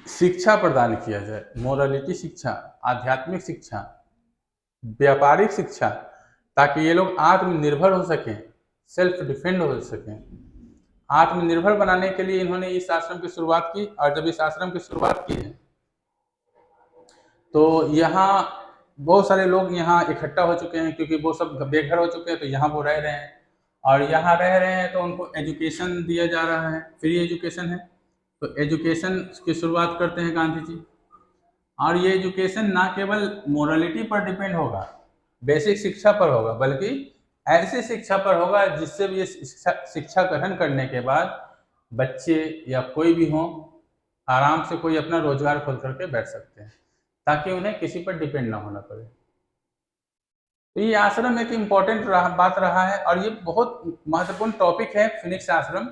शिक्षा प्रदान किया जाए, मोरालिटी शिक्षा, आध्यात्मिक शिक्षा, व्यापारिक शिक्षा, ताकि ये लोग आत्मनिर्भर हो सकें, सेल्फ डिफेंड हो सकें। आत्मनिर्भर बनाने के लिए इन्होंने इस आश्रम की शुरुआत की, और जब इस आश्रम की शुरुआत की है तो यहाँ बहुत सारे लोग यहाँ इकट्ठा हो चुके हैं, क्योंकि वो सब बेघर हो चुके हैं, तो यहाँ वो रह रहे हैं, और यहाँ रह रहे हैं तो उनको एजुकेशन दिया जा रहा है, फ्री एजुकेशन है। तो एजुकेशन की शुरुआत करते हैं गांधी जी, और ये एजुकेशन ना केवल मोरालिटी पर डिपेंड होगा, बेसिक शिक्षा पर होगा, बल्कि ऐसी शिक्षा पर होगा जिससे भी ये शिक्षा ग्रहण करने के बाद बच्चे या कोई भी हो आराम से कोई अपना रोजगार खोल करके बैठ सकते हैं, ताकि उन्हें किसी पर डिपेंड ना होना पड़े। तो ये आश्रम एक इम्पॉर्टेंट बात रहा है, और ये बहुत महत्वपूर्ण टॉपिक है फिनिक्स आश्रम।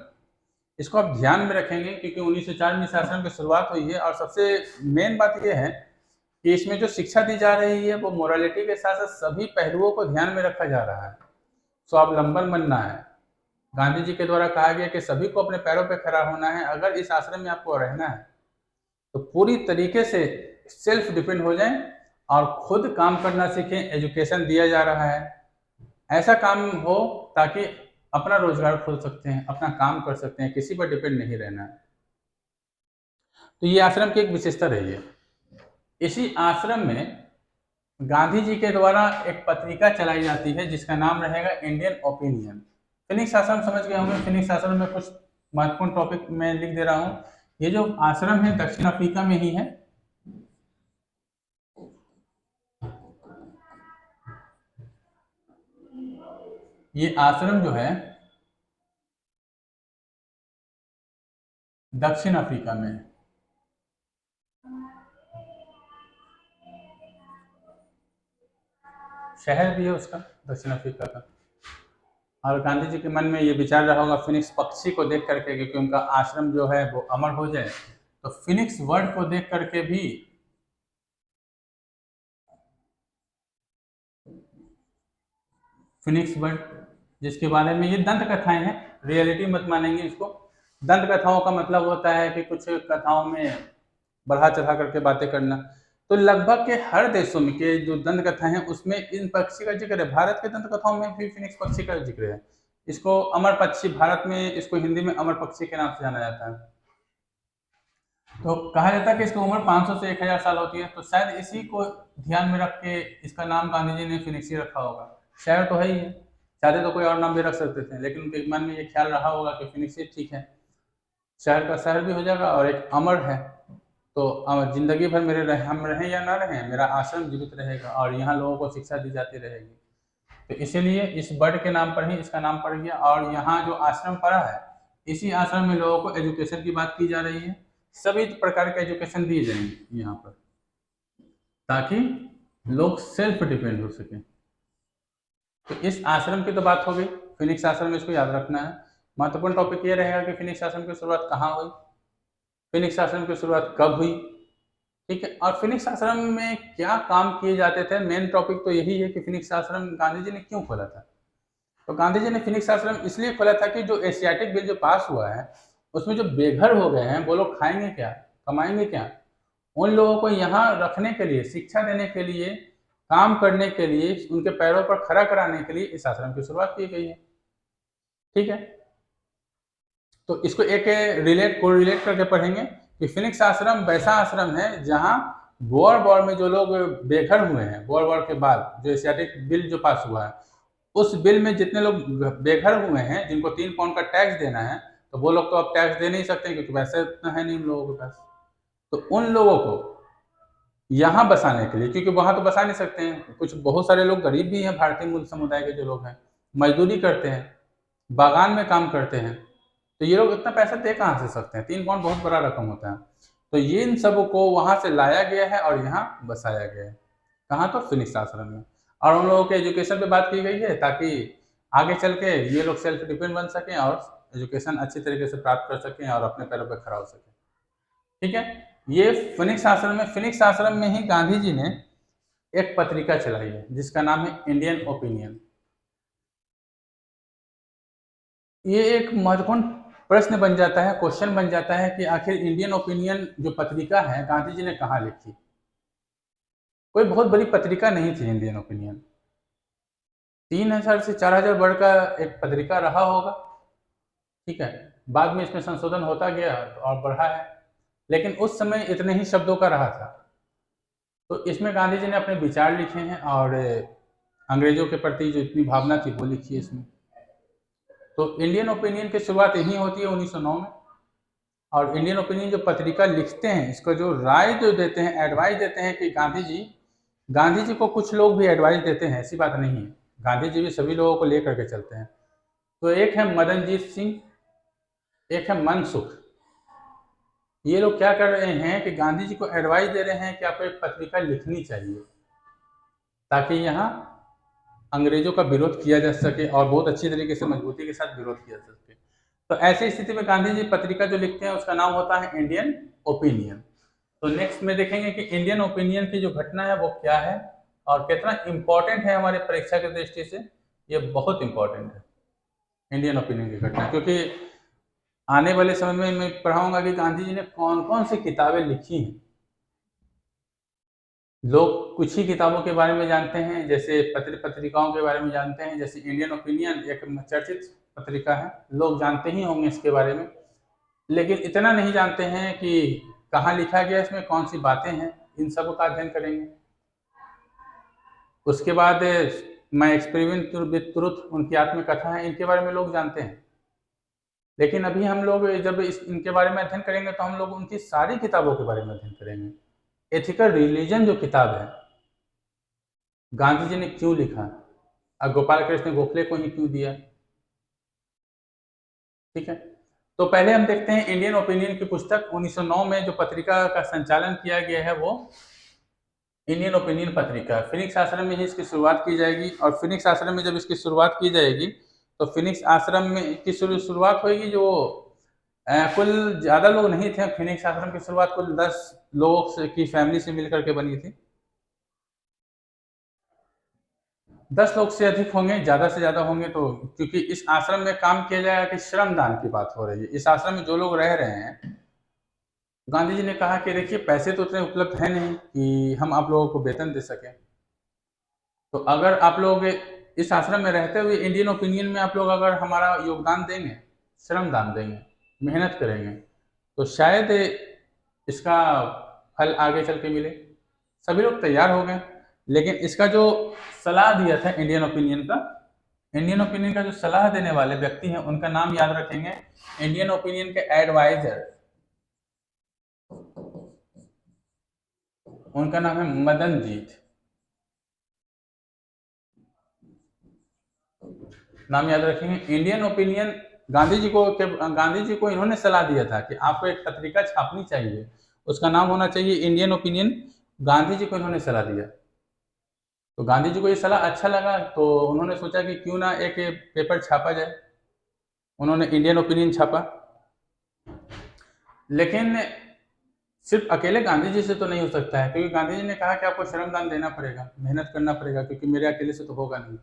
इसको आप ध्यान में रखेंगे, क्योंकि 1904 में इस आश्रम की शुरुआत हुई है, और सबसे मेन बात यह है कि इसमें जो शिक्षा दी जा रही है वो मोरालिटी के साथ साथ सभी पहलुओं को ध्यान में रखा जा रहा है। स्वावलंबन बनना है। गांधी जी के द्वारा कहा गया कि सभी को अपने पैरों पर खड़ा होना है। अगर इस आश्रम में आपको रहना है तो पूरी तरीके से सेल्फ डिपेंड हो जाएं और खुद काम करना सीखें। एजुकेशन दिया जा रहा है, ऐसा काम हो ताकि अपना रोजगार खोल सकते हैं, अपना काम कर सकते हैं, किसी पर डिपेंड नहीं रहना है। तो ये आश्रम की एक विशेषता रही है। इसी आश्रम में गांधी जी के द्वारा एक पत्रिका चलाई जाती है जिसका नाम रहेगा इंडियन ओपिनियन। फिनिक्स आश्रम समझ गए होंगे। फिनिक्स आश्रम में कुछ महत्वपूर्ण टॉपिक मैं लिख दे रहा हूँ। ये जो आश्रम है दक्षिण अफ्रीका में ही है। ये आश्रम जो है दक्षिण अफ्रीका में है। शहर भी है उसका दक्षिण अफ्रीका का। और गांधी जी के मन में ये विचार रहा होगा फिनिक्स पक्षी को देख करके, क्योंकि उनका आश्रम जो है वो अमर हो जाए, तो फिनिक्स वर्ड को देख करके भी फिनिक्स वर्ड, जिसके बारे में ये दंत कथाएं हैं, रियलिटी मत मानेंगे इसको। दंत कथाओं का मतलब होता है कि कुछ कथाओं में बढ़ा चढ़ा करके बातें करना। तो लगभग के हर देशों में के जो दंत कथा है उसमें इन पक्षी का जिक्र है। भारत के दंत कथाओं में भी फिनिक्स पक्षी का जिक्र है। इसको अमर पक्षी, भारत में इसको हिंदी में अमर पक्षी के नाम से जाना जाता है। तो कहा जाता है कि इसकी उम्र 500 से 1000 साल होती है। तो शायद इसी को ध्यान में रख के इसका नाम गांधी जी ने फिनिक्स ही रखा होगा। शहर तो है ही है, चाहते तो कोई और नाम भी रख सकते थे, लेकिन उनके मन में ये ख्याल रहा होगा कि फिनिक्स ही ठीक है, शहर का शहर भी हो जाएगा और एक अमर है। तो जिंदगी भर हम रहें या ना रहें, मेरा आश्रम जीवित रहेगा और यहाँ लोगों को शिक्षा दी जाती रहेगी। तो इसीलिए इस बर्ड के नाम पर ही इसका नाम पड़ गया। और यहाँ जो आश्रम पड़ा है, इसी आश्रम में लोगों को एजुकेशन की बात की जा रही है। सभी प्रकार के एजुकेशन दिए जाएंगे यहाँ पर, ताकि लोग सेल्फ डिपेंड हो सके। तो इस आश्रम की तो बात हो गई, फिनिक्स आश्रम, इसको याद रखना है। महत्वपूर्ण टॉपिक ये रहेगा कि फिनिक्स आश्रम की शुरुआत कहाँ हुई, फिनिक्स आश्रम की शुरुआत कब हुई, ठीक है, और फिनिक्स आश्रम में क्या काम किए जाते थे। मेन टॉपिक तो यही है कि फिनिक्स आश्रम गांधी जी ने क्यों खोला था। तो गांधी जी ने फिनिक्स आश्रम इसलिए खोला था कि जो एशियाटिक बिल जो पास हुआ है उसमें जो बेघर हो गए हैं वो लोग खाएंगे क्या, कमाएंगे क्या। उन लोगों को यहाँ रखने के लिए, शिक्षा देने के लिए, काम करने के लिए, उनके पैरों पर खड़ा कराने के लिए इस आश्रम की शुरुआत की गई है। ठीक है, तो इसको एक रिलेट करके पढ़ेंगे कि फिनिक्स आश्रम वैसा आश्रम है जहाँ बोअर वॉर में जो लोग बेघर हुए हैं, बोअर वॉर के बाद जो एशियाटिक बिल जो पास हुआ है, उस बिल में जितने लोग बेघर हुए हैं, जिनको 3 पाउंड का टैक्स देना है, तो वो लोग तो अब टैक्स दे नहीं सकते क्योंकि पैसे इतना है नहीं उन लोगों के पास। तो उन लोगों को यहाँ बसाने के लिए, क्योंकि वहां तो बसा नहीं सकते हैं, कुछ बहुत सारे लोग गरीब भी हैं, भारतीय मूल समुदाय के जो लोग हैं, मजदूरी करते हैं, बागान में काम करते हैं, तो ये लोग इतना पैसा दे कहाँ से सकते हैं। 3 पाउंड बहुत बड़ा रकम होता है। तो ये इन सब को वहां से लाया गया है और यहाँ बसाया गया है। कहाँ, तो फिनिक्स आश्रम में। और उन लोगों के एजुकेशन पे बात की गई है ताकि आगे चल के ये लोग सेल्फ डिपेंड बन सकें और एजुकेशन अच्छी तरीके से प्राप्त कर सकें और अपने पैरों पर खड़ा हो सकें। ठीक है, ये फिनिक्स आश्रम में, फिनिक्स आश्रम में ही गांधी जी ने एक पत्रिका चलाई है जिसका नाम है इंडियन ओपिनियन। ये एक महत्वपूर्ण प्रश्न बन जाता है, क्वेश्चन बन जाता है कि आखिर इंडियन ओपिनियन जो पत्रिका है गांधी जी ने कहाँ लिखी। कोई बहुत बड़ी पत्रिका नहीं थी इंडियन ओपिनियन, 3000 से 4000 वर्ड का एक पत्रिका रहा होगा, ठीक है। बाद में इसमें संशोधन होता गया और बढ़ा है, लेकिन उस समय इतने ही शब्दों का रहा था। तो इसमें गांधी जी ने अपने विचार लिखे हैं और अंग्रेजों के प्रति जो इतनी भावना थी वो लिखी है इसमें। तो इंडियन ओपिनियन की शुरुआत यही होती है 1909 में। और इंडियन ओपिनियन जो पत्रिका लिखते हैं, इसको जो राय जो देते हैं, एडवाइस देते हैं कि गांधी जी को कुछ लोग भी एडवाइस देते हैं, ऐसी बात नहीं है, गांधी जी भी सभी लोगों को लेकर के चलते हैं। तो एक है मदनजीत सिंह, एक है मनसुख। ये लोग क्या कर रहे हैं कि गांधी जी को एडवाइस दे रहे हैं कि आपको एक पत्रिका लिखनी चाहिए ताकि यहाँ अंग्रेजों का विरोध किया जा सके और बहुत अच्छी तरीके से मजबूती के साथ विरोध किया जा सके। तो ऐसी स्थिति में गांधी जी पत्रिका जो लिखते हैं उसका नाम होता है इंडियन ओपिनियन। तो नेक्स्ट में देखेंगे कि इंडियन ओपिनियन की जो घटना है वो क्या है और कितना इंपॉर्टेंट है हमारे परीक्षा की दृष्टि से। ये बहुत इंपॉर्टेंट है इंडियन ओपिनियन की घटना, क्योंकि आने वाले समय में मैं पढ़ाऊंगा कि गांधी जी ने कौन कौन सी किताबें लिखी हैं। लोग कुछ ही किताबों के बारे में जानते हैं, जैसे पत्रिकाओं के बारे में जानते हैं, जैसे इंडियन ओपिनियन एक चर्चित पत्रिका है, लोग जानते ही होंगे इसके बारे में, लेकिन इतना नहीं जानते हैं कि कहाँ लिखा गया, इसमें कौन सी बातें हैं, इन सब का अध्ययन करेंगे। उसके बाद मैं एक्सपेरिमेंट विद ट्रुथ, उनकी आत्मकथा है, इनके बारे में लोग जानते हैं। लेकिन अभी हम लोग जब इनके बारे में अध्ययन करेंगे तो हम लोग उनकी सारी किताबों के बारे में अध्ययन करेंगे। एथिकल रिलीजन जो किताब है, गांधी जी ने क्यों लिखा और गोपाल कृष्ण गोखले को ही क्यों दिया, ठीक है। तो पहले हम देखते हैं इंडियन ओपिनियन की पुस्तक। 1909 में जो पत्रिका का संचालन किया गया है वो इंडियन ओपिनियन पत्रिका। फिनिक्स आश्रम में ही इसकी शुरुआत की जाएगी और फिनिक्स आश्रम में जब इसकी शुरुआत की जाएगी तो फिनिक्स आश्रम में की शुरुआत होगी जो कुल ज़्यादा लोग नहीं थे। फिनिक्स आश्रम की शुरुआत कुल 10 लोगों की फैमिली से मिलकर के बनी थी। 10 लोग से अधिक होंगे, ज़्यादा से ज़्यादा होंगे, तो क्योंकि इस आश्रम में काम किया जाएगा कि श्रमदान की बात हो रही है। इस आश्रम में जो लोग रह रहे हैं, गांधी जी ने कहा कि देखिए पैसे तो उतने उपलब्ध है नहीं कि हम आप लोगों को वेतन दे सकें, तो अगर आप लोग इस आश्रम में रहते हुए इंडियन ओपिनियन में आप लोग अगर हमारा योगदान देंगे, श्रमदान देंगे, मेहनत करेंगे, तो शायद इसका फल आगे चल के मिले। सभी लोग तैयार हो गए, लेकिन इसका जो सलाह दिया था इंडियन ओपिनियन का जो सलाह देने वाले व्यक्ति हैं उनका नाम याद रखेंगे। इंडियन ओपिनियन के एडवाइजर, उनका नाम है मदनजीत, नाम याद रखेंगे। इंडियन ओपिनियन गांधी जी को इन्होंने सलाह दिया था कि आपको एक पत्रिका छापनी चाहिए, उसका नाम होना चाहिए इंडियन ओपिनियन। गांधी जी को इन्होंने सलाह दिया, तो गांधी जी को ये सलाह अच्छा लगा, तो उन्होंने सोचा कि क्यों ना एक पेपर छापा जाए। उन्होंने इंडियन ओपिनियन छापा, लेकिन सिर्फ अकेले गांधी जी से तो नहीं हो सकता है, क्योंकि गांधी जी ने कहा कि आपको श्रमदान देना पड़ेगा, मेहनत करना पड़ेगा, क्योंकि मेरे अकेले से तो होगा नहीं।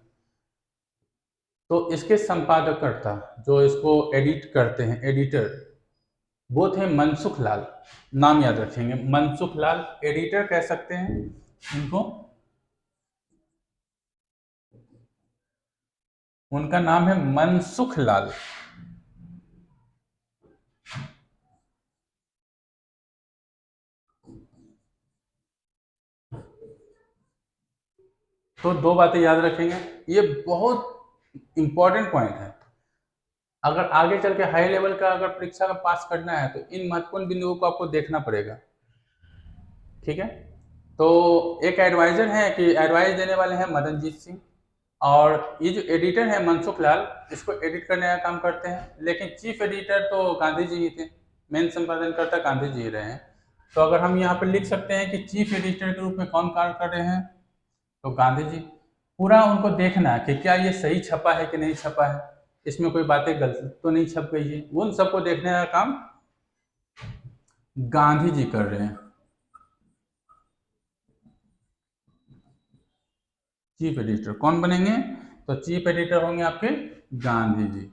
तो इसके संपादककर्ता जो इसको एडिट करते हैं, एडिटर, वो थे मनसुख लाल। नाम याद रखेंगे, मनसुख लाल, एडिटर कह सकते हैं इनको। उनका नाम है मनसुख लाल। तो दो बातें याद रखेंगे, ये बहुत इंपॉर्टेंट पॉइंट है। अगर आगे चल के हाई लेवल का अगर परीक्षा का पास करना है तो इन महत्वपूर्ण बिंदुओं को आपको देखना पड़ेगा, ठीक है। तो एक एडवाइजर है कि एडवाइस देने वाले हैं मदनजीत सिंह, और ये जो एडिटर है मनसुख लाल, इसको एडिट करने का काम करते हैं। लेकिन चीफ एडिटर तो गांधी जी ही थे, मेन संपादनकर्ता गांधी जी ही रहे हैं। तो अगर हम यहाँ पर लिख सकते हैं कि चीफ एडिटर के रूप में कौन कार्य कर रहे हैं, तो गांधी जी। पूरा उनको देखना कि क्या ये सही छपा है कि नहीं छपा है, इसमें कोई बातें गलत तो नहीं छप गई है, उन सबको देखने का काम गांधी जी कर रहे हैं। चीफ एडिटर कौन बनेंगे, तो चीफ एडिटर होंगे आपके गांधी जी।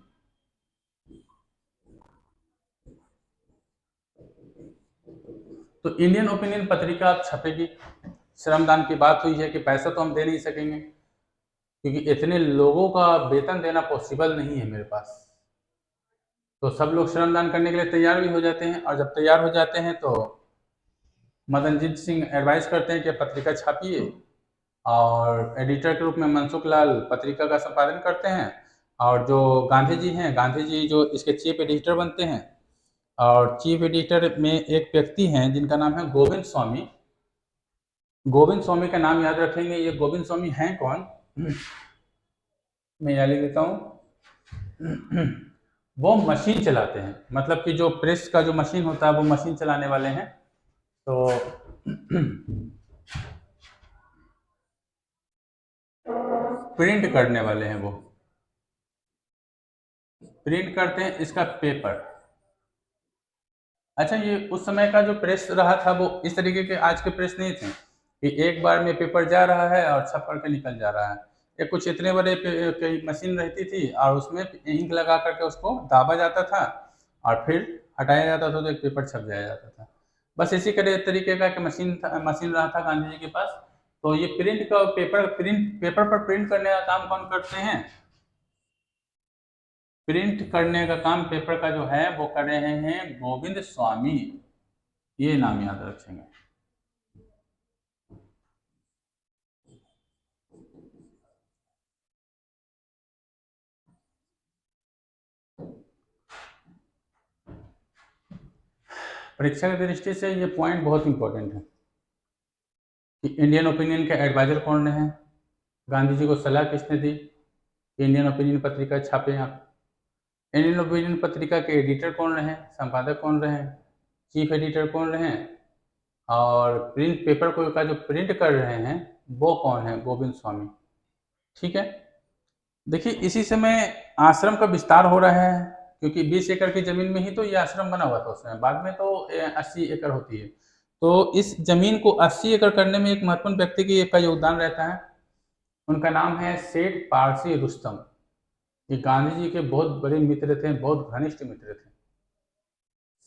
तो इंडियन ओपिनियन पत्रिका अब छपेगी। श्रमदान की बात हुई है कि पैसा तो हम दे नहीं सकेंगे क्योंकि इतने लोगों का वेतन देना पॉसिबल नहीं है मेरे पास। तो सब लोग श्रमदान करने के लिए तैयार भी हो जाते हैं, और जब तैयार हो जाते हैं तो मदनजीत सिंह एडवाइस करते हैं कि पत्रिका छापिए, और एडिटर के रूप में मनसुख लाल पत्रिका का संपादन करते हैं, और जो गांधी जी हैं, गांधी जी जो इसके चीफ एडिटर बनते हैं। और चीफ एडिटर में एक व्यक्ति हैं जिनका नाम है गोविंद स्वामी। गोविंद स्वामी का नाम याद रखेंगे। ये गोविंद स्वामी हैं कौन? मैं याद लिख देता हूँ। वो मशीन चलाते हैं, मतलब कि जो प्रेस का जो मशीन होता है वो मशीन चलाने वाले हैं। तो प्रिंट करने वाले हैं, वो प्रिंट करते हैं इसका पेपर। अच्छा, ये उस समय का जो प्रेस रहा था वो इस तरीके के आज के प्रेस नहीं थे कि एक बार में पेपर जा रहा है और छप करके निकल जा रहा है। ये कुछ इतने बड़े कई मशीन रहती थी और उसमें इंक लगा करके उसको दाबा जाता था और फिर हटाया जाता था तो एक पेपर छप जाया जाता था। बस इसी तरीके का एक मशीन रहा था गांधी जी के पास। तो ये पेपर पर प्रिंट करने का काम कौन करते हैं? प्रिंट करने का काम पेपर का जो है वो कर रहे हैं गोविंद स्वामी। ये नाम याद रखेंगे। परीक्षा की दृष्टि से ये पॉइंट बहुत इंपॉर्टेंट है कि इंडियन ओपिनियन के एडवाइजर कौन रहे, गांधी जी को सलाह किसने दी कि इंडियन ओपिनियन पत्रिका छापे आप, इंडियन ओपिनियन पत्रिका के एडिटर कौन रहे, संपादक कौन रहे, चीफ एडिटर कौन रहे, और प्रिंट पेपर को का जो प्रिंट कर रहे हैं वो कौन है? गोविंद स्वामी। ठीक है। देखिए, इसी समय आश्रम का विस्तार हो रहा है क्योंकि 20 एकड़ की जमीन में ही तो ये आश्रम बना हुआ था उस समय। बाद में तो 80 एकड़ होती है। तो इस जमीन को 80 एकड़ करने में एक महत्वपूर्ण व्यक्ति की का योगदान रहता है। उनका नाम है सेठ पारसी रुस्तम। ये गांधी जी के बहुत बड़े मित्र थे, बहुत घनिष्ठ मित्र थे,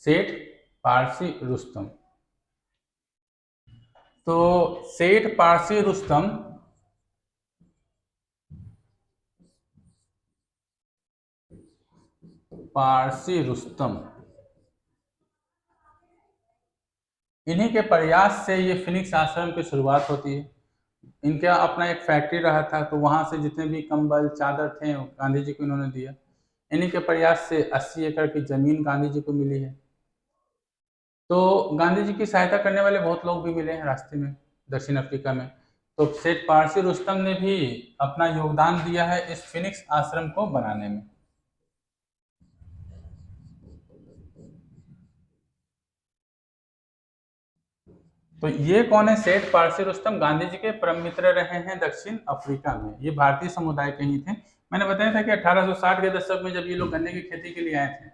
सेठ पारसी रुस्तम। तो सेठ पारसी रुस्तम इन्हीं के प्रयास से ये फिनिक्स आश्रम की शुरुआत होती है। इनका अपना एक फैक्ट्री रहा था, तो वहां से जितने भी कंबल चादर थे गांधी जी को इन्होंने दिया। इन्हीं के प्रयास से 80 एकड़ की जमीन गांधी जी को मिली है। तो गांधी जी की सहायता करने वाले बहुत लोग भी मिले हैं रास्ते में, दक्षिण अफ्रीका में। तो सेठ पारसी रुस्तम ने भी अपना योगदान दिया है इस फिनिक्स आश्रम को बनाने में। तो ये कौन है? सेठ पारसी रुस्तम गांधी जी के परम मित्र रहे हैं दक्षिण अफ्रीका में। ये भारतीय समुदाय के ही थे। मैंने बताया था कि 1860 के दशक में जब ये लोग गन्ने की खेती के लिए आए थे,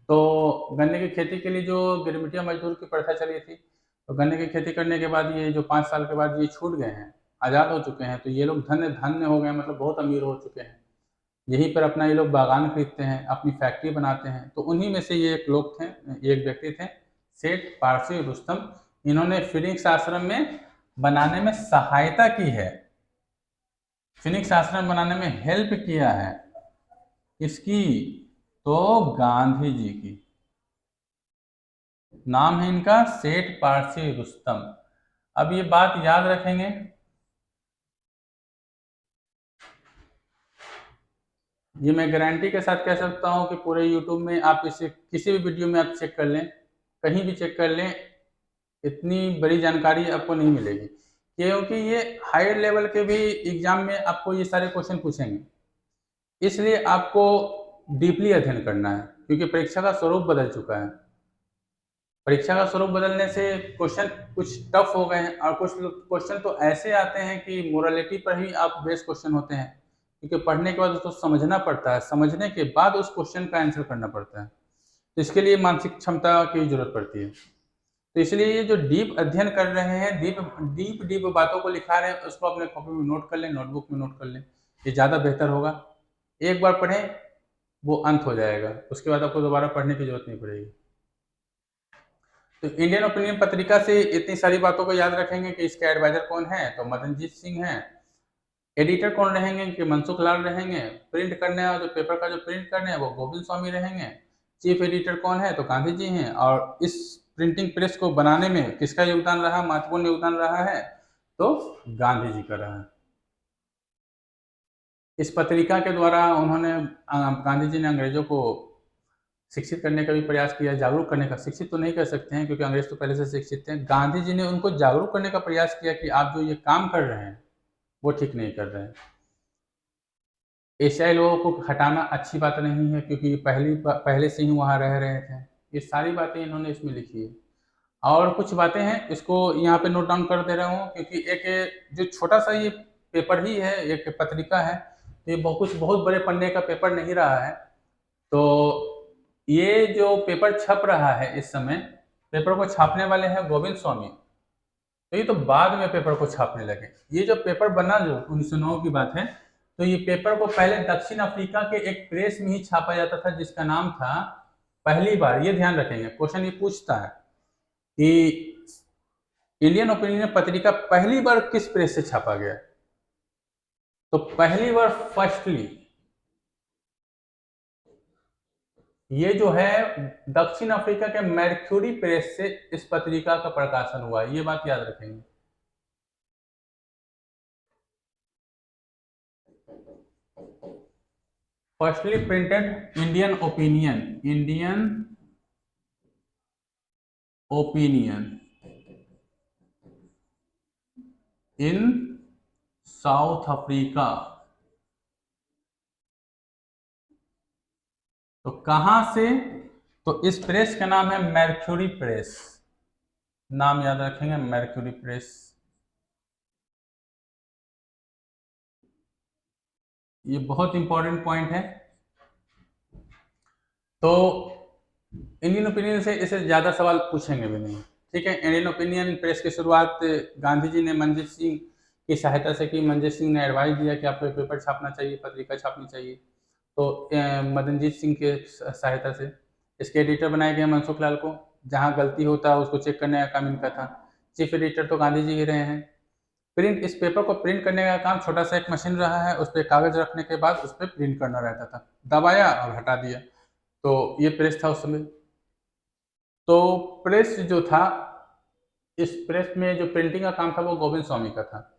तो गन्ने की खेती के लिए जो गिरमिटिया मजदूर की प्रथा चली थी, तो गन्ने की खेती करने के बाद ये जो 5 साल के बाद ये छूट गए हैं, आज़ाद हो चुके हैं, तो ये लोग धन्य धन्य हो गए, मतलब बहुत अमीर हो चुके हैं। यहीं पर अपना ये लोग बागान खरीदते हैं, अपनी फैक्ट्री बनाते हैं। तो उन्हीं में से ये एक लोग थे, एक व्यक्ति थे, सेठ पारसी रुस्तम। इन्होंने फिनिक्स आश्रम में बनाने में सहायता की है, फिनिक्स आश्रम बनाने में हेल्प किया है। किसकी? तो गांधी जी की। नाम है इनका सेठ पारसी रुस्तम। अब ये बात याद रखेंगे, ये मैं गारंटी के साथ कह सकता हूं कि पूरे यूट्यूब में आप इसे किसी भी वीडियो में आप चेक कर लें, कहीं भी चेक कर लें, इतनी बड़ी जानकारी आपको नहीं मिलेगी, क्योंकि ये हायर लेवल के भी एग्जाम में आपको ये सारे क्वेश्चन पूछेंगे। इसलिए आपको डीपली अध्ययन करना है क्योंकि परीक्षा का स्वरूप बदल चुका है। परीक्षा का स्वरूप बदलने से क्वेश्चन कुछ टफ हो गए हैं, और कुछ क्वेश्चन तो ऐसे आते हैं कि मोरालिटी पर ही आप बेस्ड क्वेश्चन होते हैं, क्योंकि पढ़ने के बाद उसको समझना पड़ता है, समझने के बाद उस क्वेश्चन का आंसर करना पड़ता है। तो इसके लिए मानसिक क्षमता की जरूरत पड़ती है। तो इसलिए ये जो डीप अध्ययन कर रहे हैं, डीप डीप बातों को लिखा रहे हैं, उसको अपने कॉपी में नोट कर लें, नोटबुक में नोट कर लें, ये ज़्यादा बेहतर होगा। एक बार पढ़ें वो अंत हो जाएगा, उसके बाद आपको दोबारा पढ़ने की जरूरत नहीं पड़ेगी। तो इंडियन ओपिनियन पत्रिका से इतनी सारी बातों को याद रखेंगे कि इसके एडवाइजर कौन है, तो मदनजीत सिंह है। एडिटर कौन रहेंगे कि मनसुख लाल रहेंगे। प्रिंट करने वाला जो पेपर का जो प्रिंट करने हैं वो गोविंद स्वामी रहेंगे। चीफ एडिटर कौन है, तो गांधी जी हैं। और इस प्रिंटिंग प्रेस को बनाने में किसका योगदान रहा, महत्वपूर्ण योगदान रहा है, तो गांधी जी का रहा। इस पत्रिका के द्वारा उन्होंने गांधी जी ने अंग्रेजों को शिक्षित करने का भी प्रयास किया, जागरूक करने का। शिक्षित तो नहीं कर सकते हैं क्योंकि अंग्रेज तो पहले से शिक्षित थे। गांधी जी ने उनको जागरूक करने का प्रयास किया कि आप जो ये काम कर रहे हैं वो ठीक नहीं कर रहे हैं। एशियाई लोगों को हटाना अच्छी बात नहीं है क्योंकि ये पहले से ही वहाँ रह रहे थे। ये सारी बातें इन्होंने इसमें लिखी है। और कुछ बातें हैं, इसको यहाँ पे नोट डाउन कर दे रहा हूँ क्योंकि एक जो छोटा सा ये पेपर ही है, एक पत्रिका है, तो ये कुछ बहुत बड़े पन्ने का पेपर नहीं रहा है। तो ये जो पेपर छप रहा है इस समय, पेपर को छापने वाले हैं गोविंद स्वामी। तो ये तो बाद में पेपर को छापने लगे। ये जो पेपर बना जो 1909 की बात है, तो ये पेपर को पहले दक्षिण अफ्रीका के एक प्रेस में ही छापा जाता था जिसका नाम था, पहली बार, ये ध्यान रखेंगे क्वेश्चन ये पूछता है कि इंडियन ओपिनियन पत्रिका पहली बार किस प्रेस से छापा गया, तो पहली बार फर्स्टली ये जो है दक्षिण अफ्रीका के मर्क्यूरी प्रेस से इस पत्रिका का प्रकाशन हुआ। ये बात याद रखेंगे। Firstly printed Indian opinion in south Africa. तो कहां से, तो इस प्रेस का नाम है मर्क्यूरी प्रेस। नाम याद रखेंगे, मर्क्यूरी प्रेस। ये बहुत इंपॉर्टेंट पॉइंट है। तो इंडियन ओपिनियन से इसे ज्यादा सवाल पूछेंगे भी नहीं, ठीक है। इंडियन ओपिनियन प्रेस की शुरुआत गांधी जी ने मंजीत सिंह की सहायता से की। मंजीत सिंह ने एडवाइस दिया कि आपको पेपर छापना चाहिए, पत्रिका छापनी चाहिए। तो मदनजीत सिंह के सहायता से इसके एडिटर बनाए गए मनसुख लाल को। जहाँ गलती होता है उसको चेक करने का काम इनका था। चीफ एडिटर तो गांधी जी ही रहे हैं। प्रिंट, इस पेपर को प्रिंट करने का काम छोटा सा एक मशीन रहा है, उस पर कागज रखने के बाद उस पर प्रिंट करना रहता था, दबाया और हटा दिया। तो ये प्रेस था उस समय। तो प्रेस जो था, इस प्रेस में जो प्रिंटिंग का काम था वो गोविंद स्वामी का था।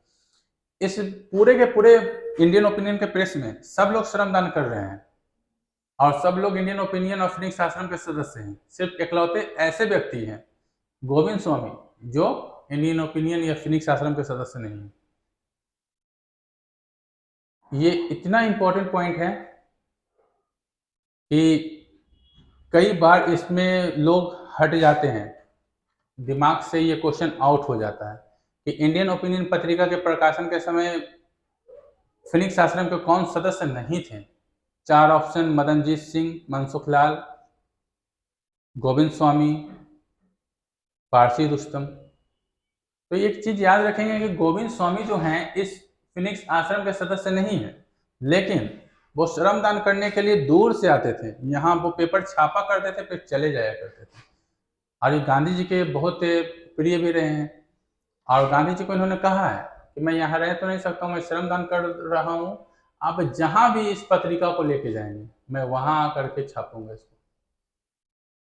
इस पूरे के पूरे इंडियन ओपिनियन के प्रेस में सब लोग श्रमदान कर रहे हैं और सब लोग इंडियन ओपिनियन और फिनिक्स आश्रम के सदस्य हैं। सिर्फ इकलौते ऐसे व्यक्ति हैं, गोविंद स्वामी, जो इंडियन ओपिनियन या फिनिक्स आश्रम के सदस्य नहीं है। ये इतना इंपॉर्टेंट पॉइंट है कि कई बार इसमें लोग हट जाते हैं, दिमाग से ये क्वेश्चन आउट हो जाता है कि इंडियन ओपिनियन पत्रिका के प्रकाशन के समय फिनिक्स आश्रम के कौन सदस्य नहीं थे। 4 ऑप्शन: मदनजीत सिंह, मनसुख लाल, गोविंद स्वामी, पारसी रुस्तम। तो एक चीज याद रखेंगे कि गोविंद स्वामी जो हैं इस फिनिक्स आश्रम के सदस्य नहीं है, लेकिन वो श्रमदान करने के लिए दूर से आते थे। यहाँ वो पेपर छापा करते थे, फिर चले जाया करते थे। और ये गांधी जी के बहुत प्रिय भी रहे हैं। और गांधी जी को इन्होंने कहा है कि मैं यहाँ रह तो नहीं सकता हूँ, मैं श्रमदान कर रहा हूँ, आप जहाँ भी इस पत्रिका को लेके जाएंगे मैं वहाँ आकर के छापूंगा इसको।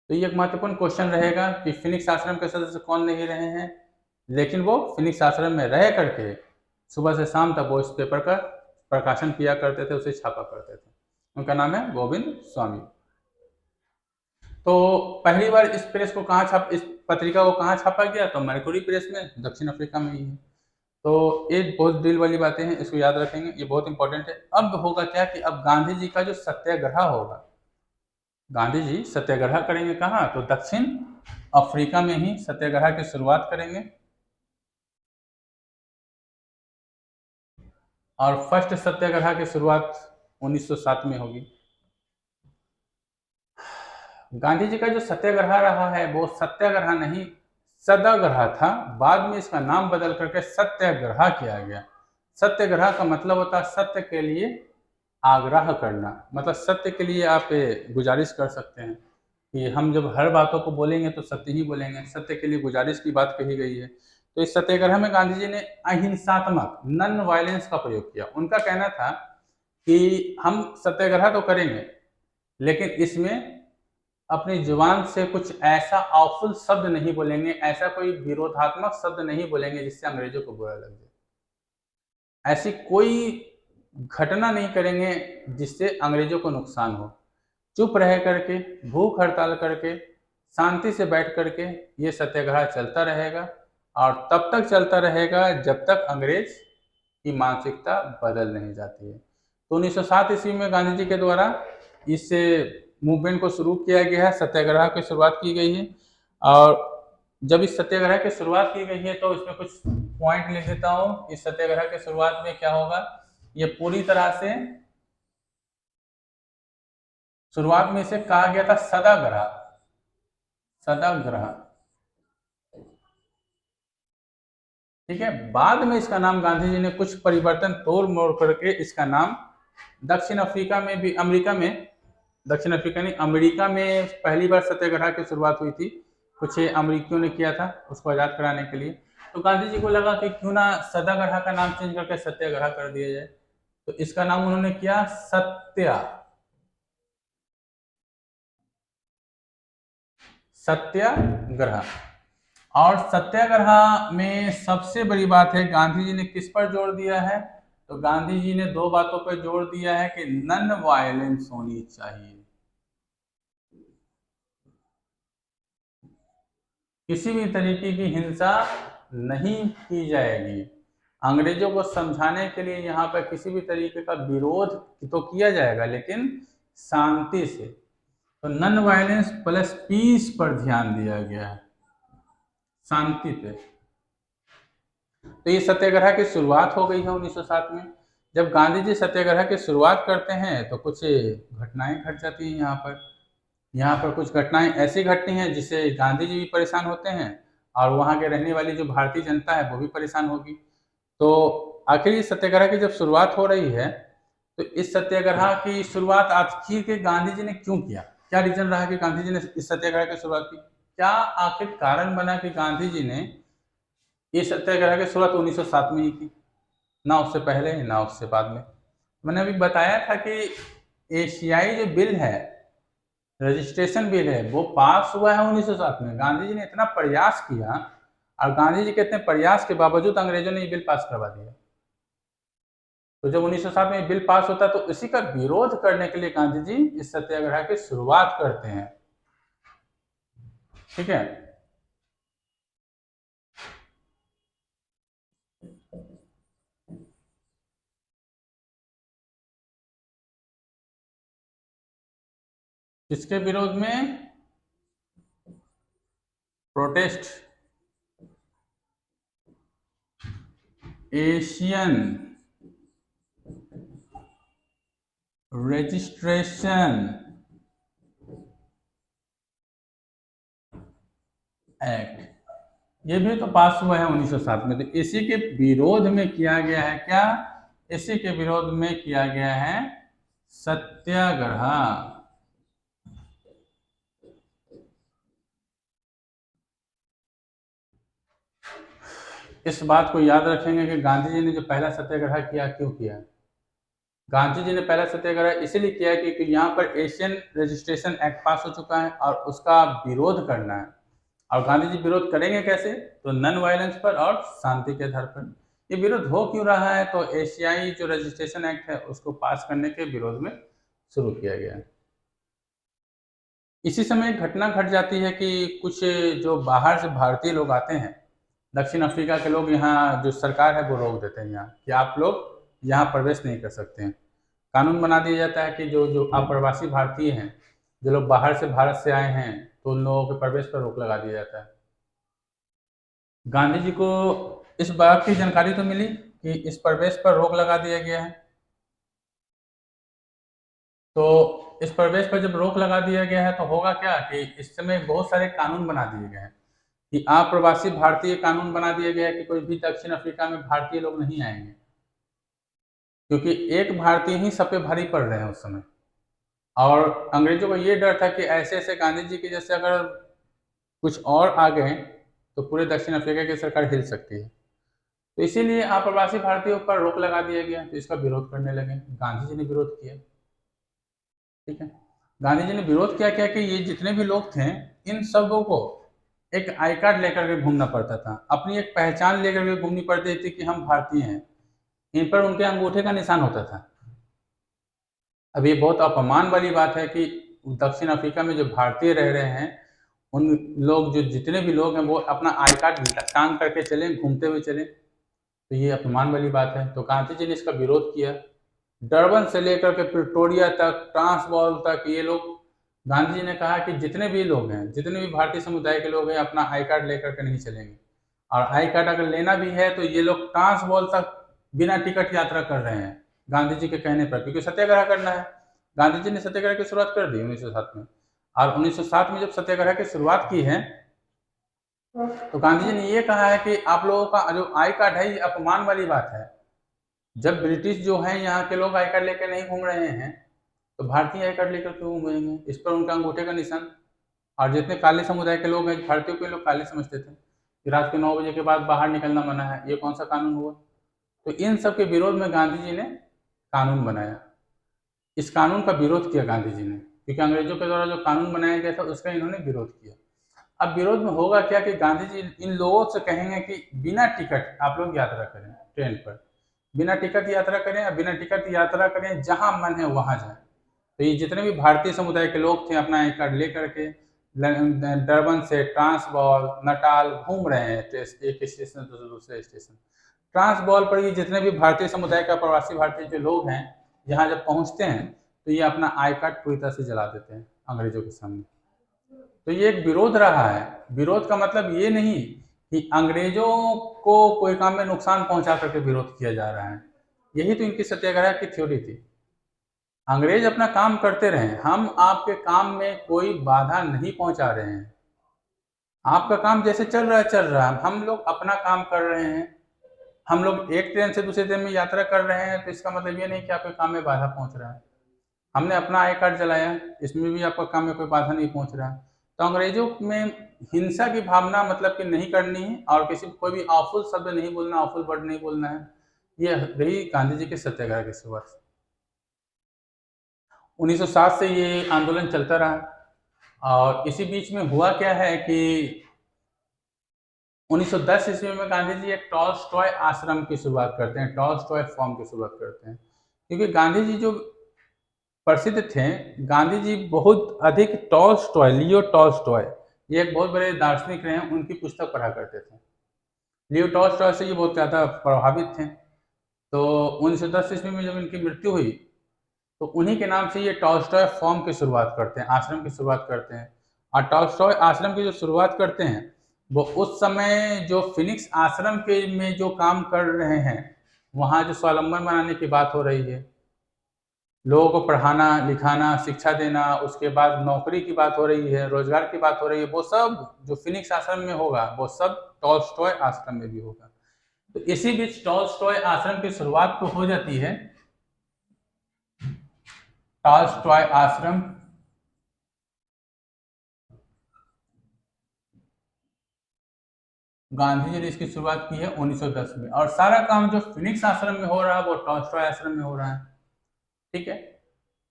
तो ये एक महत्वपूर्ण क्वेश्चन रहेगा कि फिनिक्स आश्रम के सदस्य कौन नहीं रहे हैं, लेकिन वो फिनिक्स आश्रम में रह करके सुबह से शाम तक वो इस पेपर का प्रकाशन किया करते थे, उसे छापा करते थे। उनका नाम है गोविंद स्वामी। तो पहली बार इस प्रेस को इस पत्रिका को कहाँ छापा गया, तो मर्क्यूरी प्रेस में, दक्षिण अफ्रीका में ही है। तो ये बहुत दिल वाली बातें हैं, इसको याद रखेंगे, ये बहुत इंपॉर्टेंट है। अब होगा क्या कि अब गांधी जी का जो सत्याग्रह होगा, गांधी जी सत्याग्रह करेंगे कहाँ, तो दक्षिण अफ्रीका में ही सत्याग्रह की शुरुआत करेंगे। और फर्स्ट सत्याग्रह की शुरुआत 1907 में होगी। गांधी जी का जो सत्याग्रह रहा है वो सत्याग्रह नहीं, सदाग्रह था। बाद में इसका नाम बदल करके सत्याग्रह किया गया। सत्याग्रह का मतलब होता है सत्य के लिए आग्रह करना, मतलब सत्य के लिए आप गुजारिश कर सकते हैं। कि हम जब हर बातों को बोलेंगे तो सत्य ही बोलेंगे, सत्य के लिए गुजारिश की बात कही गई है। तो इस सत्याग्रह में गांधी जी ने अहिंसात्मक नॉन वायलेंस का प्रयोग किया। उनका कहना था कि हम सत्याग्रह तो करेंगे, लेकिन इसमें अपनी जुबान से कुछ ऐसा ऑफुल शब्द नहीं बोलेंगे, ऐसा कोई विरोधात्मक शब्द नहीं बोलेंगे जिससे अंग्रेजों को बुरा लग जाए। ऐसी कोई घटना नहीं करेंगे जिससे अंग्रेजों को नुकसान हो। चुप रह करके, भूख हड़ताल करके, शांति से बैठ करके ये सत्याग्रह चलता रहेगा और तब तक चलता रहेगा जब तक अंग्रेज की मानसिकता बदल नहीं जाती है। तो 1907 ईस्वी में गांधी जी के द्वारा इस मूवमेंट को शुरू किया गया है, सत्याग्रह की शुरुआत की गई है। और जब इस सत्याग्रह की शुरुआत की गई है तो इसमें कुछ पॉइंट लिख देता हूँ। इस सत्याग्रह की शुरुआत में क्या होगा, ये पूरी तरह से शुरुआत में इसे कहा गया था सत्याग्रह, सत्याग्रह, ठीक है। बाद में इसका नाम गांधी जी ने कुछ परिवर्तन तोड़ मोड़ करके इसका नाम दक्षिण अफ्रीका में भी, अमेरिका में, दक्षिण अफ्रीका नहीं, अमेरिका में पहली बार सत्याग्रह की शुरुआत हुई थी। कुछ अमेरिकियों ने किया था उसको आजाद कराने के लिए। तो गांधी जी को लगा कि क्यों ना सत्याग्रह का नाम चेंज करके सत्याग्रह कर दिया जाए। तो इसका नाम उन्होंने किया सत्याग्रह। और सत्याग्रह में सबसे बड़ी बात है, गांधी जी ने किस पर जोर दिया है, तो गांधी जी ने दो बातों पर जोर दिया है कि नॉन वायलेंस होनी चाहिए। किसी भी तरीके की हिंसा नहीं की जाएगी। अंग्रेजों को समझाने के लिए यहाँ पर किसी भी तरीके का विरोध तो किया जाएगा, लेकिन शांति से। तो नॉन वायलेंस प्लस पीस पर ध्यान दिया गया है, शांति पे। तो ये सत्याग्रह की शुरुआत हो गई है 1907 में। जब गांधी जी सत्याग्रह की शुरुआत करते हैं तो कुछ घटनाएं घट जाती हैं यहाँ पर कुछ घटनाएं ऐसी घटती हैं जिससे गांधी जी भी परेशान होते हैं और वहाँ के रहने वाली जो भारतीय जनता है वो भी परेशान होगी। तो आखिर इस सत्याग्रह की जब शुरुआत हो रही है तो इस सत्याग्रह की शुरुआत आखिर के गांधी जी ने क्यों किया, क्या रीजन रहा कि गांधी जी ने इस सत्याग्रह की शुरुआत की, क्या आखिर कारण बना कि गांधी जी ने ये सत्याग्रह की शुरुआत 1907 में ही की, ना उससे पहले ना उससे बाद में। मैंने अभी बताया था कि एशियाई जो बिल है, रजिस्ट्रेशन बिल है, वो पास हुआ है 1907 में। गांधी जी ने इतना प्रयास किया और गांधी जी के इतने प्रयास के बावजूद अंग्रेजों ने ये बिल पास करवा दिया। तो जब 1907 में बिल पास होता है तो इसी का विरोध करने के लिए गांधी जी इस सत्याग्रह की शुरुआत करते हैं, ठीक है। किसके विरोध में, प्रोटेस्ट एशियन रजिस्ट्रेशन एक्ट, ये भी तो पास हुआ है 1907 में। तो इसी के विरोध में किया गया है क्या, इसी के विरोध में किया गया है सत्याग्रह। इस बात को याद रखेंगे कि गांधी जी ने जो पहला सत्याग्रह किया क्यों किया। गांधी जी ने पहला सत्याग्रह इसीलिए किया क्योंकि यहाँ पर एशियन रजिस्ट्रेशन एक्ट पास हो चुका है और उसका विरोध करना है। और गांधी जी विरोध करेंगे कैसे, तो नॉन वायलेंस पर और शांति के आधार पर। ये विरोध हो क्यों रहा है, तो एशियाई जो रजिस्ट्रेशन एक्ट है उसको पास करने के विरोध में शुरू किया गया है। इसी समय एक घटना घट जाती है कि कुछ जो बाहर से भारतीय लोग आते हैं, दक्षिण अफ्रीका के लोग, यहाँ जो सरकार है वो रोक देते हैं यहाँ कि आप लोग यहाँ प्रवेश नहीं कर सकते हैं। कानून बना दिया जाता है कि जो जो अप्रवासी भारतीय हैं, जो लोग बाहर से भारत से आए हैं, तो उन लोगों के प्रवेश पर रोक लगा दिया जाता है। गांधी जी को इस बात की जानकारी तो मिली कि इस प्रवेश पर रोक लगा दिया गया है। तो इस प्रवेश पर जब रोक लगा दिया गया है तो होगा क्या कि इस समय बहुत सारे कानून बना दिए गए हैं कि अप्रवासी भारतीय कानून बना दिया गया है कि कोई भी दक्षिण अफ्रीका में भारतीय लोग नहीं आएंगे, क्योंकि एक भारतीय ही सब पे भारी पड़ रहे हैं उस समय। और अंग्रेजों को ये डर था कि ऐसे ऐसे गांधी जी के जैसे अगर कुछ और आ गए तो पूरे दक्षिण अफ्रीका की सरकार हिल सकती है। तो इसीलिए अप्रवासी भारतीयों पर रोक लगा दिया गया, तो इसका विरोध करने लगे। गांधी जी ने विरोध किया। ठीक है, गांधी जी ने विरोध किया क्या कि ये जितने भी लोग थे इन सबों को एक आई कार्ड लेकर के घूमना पड़ता था, अपनी एक पहचान लेकर के घूमनी पड़ती थी कि हम भारतीय हैं। इन पर उनके अंगूठे का निशान होता था। अब ये बहुत अपमान वाली बात है कि दक्षिण अफ्रीका में जो भारतीय रह रहे हैं उन लोग, जो जितने भी लोग हैं, वो अपना आई कार्ड टांग करके चले, घूमते हुए चले, तो ये अपमान वाली बात है। तो गांधी जी ने इसका विरोध किया। डरबन से लेकर के प्रिटोरिया तक, ट्रांसवाल तक, ये लोग, गांधी जी ने कहा कि जितने भी लोग हैं, जितने भी भारतीय समुदाय के लोग हैं, अपना आई कार्ड लेकर के नहीं चलेंगे। और आई कार्ड अगर लेना भी है तो ये लोग ट्रांसवाल तक बिना टिकट यात्रा कर रहे हैं गांधी जी के कहने पर, क्योंकि सत्याग्रह करना है। गांधी जी ने सत्याग्रह की शुरुआत कर दी 1907 में। और 1907 में जब सत्याग्रह की शुरुआत की है तो गांधी जी ने ये कहा है कि आप लोगों का जो आई कार्ड है ये अपमान वाली बात है। जब ब्रिटिश जो है यहाँ के लोग आई कार्ड लेकर नहीं घूम रहे हैं तो भारतीय आई कार्ड लेकर क्यों घूमेंगे? इस पर उनका अंगूठे का निशान। और जितने काले समुदाय के लोग हैं, भारतीयों को लोग काले समझते थे कि रात के 9 बजे के बाद बाहर निकलना मना है, ये कौन सा कानून हुआ? तो इन सब के विरोध में गांधी जी ने कानून बनाया। इस कानून का विरोध किया गांधी जी ने, क्योंकि अंग्रेजों के द्वारा जो कानून बनाया गया था उसका इन्होंने विरोध किया। अब विरोध में होगा क्या कि गांधी जी इन लोगों से कहेंगे कि बिना टिकट आप लोग यात्रा करें ट्रेन पर, बिना टिकट यात्रा करें, या बिना टिकट यात्रा करें, जहां मन है वहां जाएं। तो ये जितने भी भारतीय समुदाय के लोग थे अपना आई कार्ड लेकर के डरबन से ट्रांसवाल, नटाल घूम रहे हैं, एक स्टेशन से दूसरे स्टेशन। ट्रांसवाल पर ये जितने भी भारतीय समुदाय का प्रवासी भारतीय जो लोग हैं, यहाँ जब पहुंचते हैं तो ये अपना आई कार्ड पूरी तरह से जला देते हैं अंग्रेजों के सामने। तो ये एक विरोध रहा है। विरोध का मतलब ये नहीं कि अंग्रेजों को कोई काम में नुकसान पहुंचा करके विरोध किया जा रहा है। यही तो इनकी सत्याग्रह की थ्योरी थी। अंग्रेज अपना काम करते रहे, हम आपके काम में कोई बाधा नहीं पहुंचा रहे हैं। आपका काम जैसे चल रहा है चल रहा है, हम लोग अपना काम कर रहे हैं। हम लोग एक ट्रेन से दूसरे ट्रेन में यात्रा कर रहे हैं तो इसका मतलब ये नहीं कि आपके काम में बाधा पहुंच रहा है। हमने अपना आई कार्ड जलाया, इसमें भी आपका काम में कोई बाधा नहीं पहुंच रहा है। तो अंग्रेजों में हिंसा की भावना मतलब कि नहीं करनी है, और किसी कोई भी ऑफुल शब्द नहीं बोलना, ऑफुल वर्ड नहीं बोलना है। ये रही गांधी जी के सत्याग्रह की शुरुआत। 1907 से ये आंदोलन चलता रहा। और इसी बीच में हुआ क्या है कि 1910 ईस्वी में गांधी जी एक टॉलस्टॉय आश्रम की शुरुआत करते हैं, टॉलस्टॉय फॉर्म की शुरुआत करते हैं। क्योंकि गांधी जी जो प्रसिद्ध थे, गांधी जी बहुत अधिक टॉलस्टॉय, लियो टॉलस्टॉय, ये एक बहुत बड़े दार्शनिक रहे हैं, उनकी पुस्तक पढ़ा करते थे। लियो टॉलस्टॉय से ये बहुत ज़्यादा प्रभावित थे। तो 1910 ईस्वी में जब इनकी मृत्यु हुई तो उन्हीं के नाम से ये टॉलस्टॉय फॉर्म की शुरुआत करते हैं, आश्रम की शुरुआत करते हैं। और टॉलस्टॉय आश्रम की जो शुरुआत करते हैं वो उस समय जो फिनिक्स आश्रम के में जो काम कर रहे हैं, वहाँ जो स्वावलंबन बनाने की बात हो रही है, लोगों को पढ़ाना लिखाना शिक्षा देना, उसके बाद नौकरी की बात हो रही है, रोजगार की बात हो रही है, वो सब जो फिनिक्स आश्रम में होगा वो सब टॉलस्टॉय आश्रम में भी होगा। तो इसी बीच टॉलस्टॉय आश्रम की शुरुआत तो हो जाती है। टॉलस्टॉय आश्रम गांधी जी ने इसकी शुरुआत की है 1910 में, और सारा काम जो फिनिक्स आश्रम में हो रहा है वो टॉलस्टॉय आश्रम में हो रहा है। ठीक है,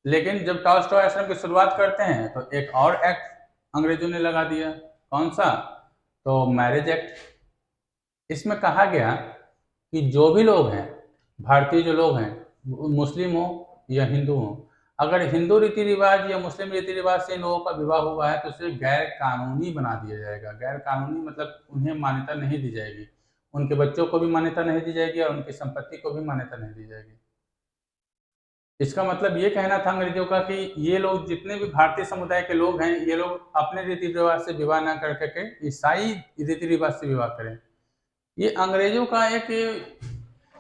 लेकिन जब टॉलस्टॉय आश्रम की शुरुआत करते हैं तो एक और एक्ट अंग्रेजों ने लगा दिया। कौन सा? तो मैरिज एक्ट। इसमें कहा गया कि जो भी लोग हैं, भारतीय जो लोग हैं, मुस्लिम हो या हिंदू हो, अगर हिंदू रीति रिवाज या मुस्लिम रीति रिवाज से इन लोगों का विवाह हुआ है तो उसे गैर कानूनी बना दिया जाएगा। गैर कानूनी मतलब उन्हें मान्यता नहीं दी जाएगी, उनके बच्चों को भी मान्यता नहीं दी जाएगी और उनकी संपत्ति को भी मान्यता नहीं दी जाएगी। इसका मतलब ये कहना था अंग्रेजों का कि ये लोग जितने भी भारतीय समुदाय के लोग हैं, ये लोग अपने रीति रिवाज से विवाह न कर करके ईसाई रीति रिवाज से विवाह करें। ये अंग्रेजों का एक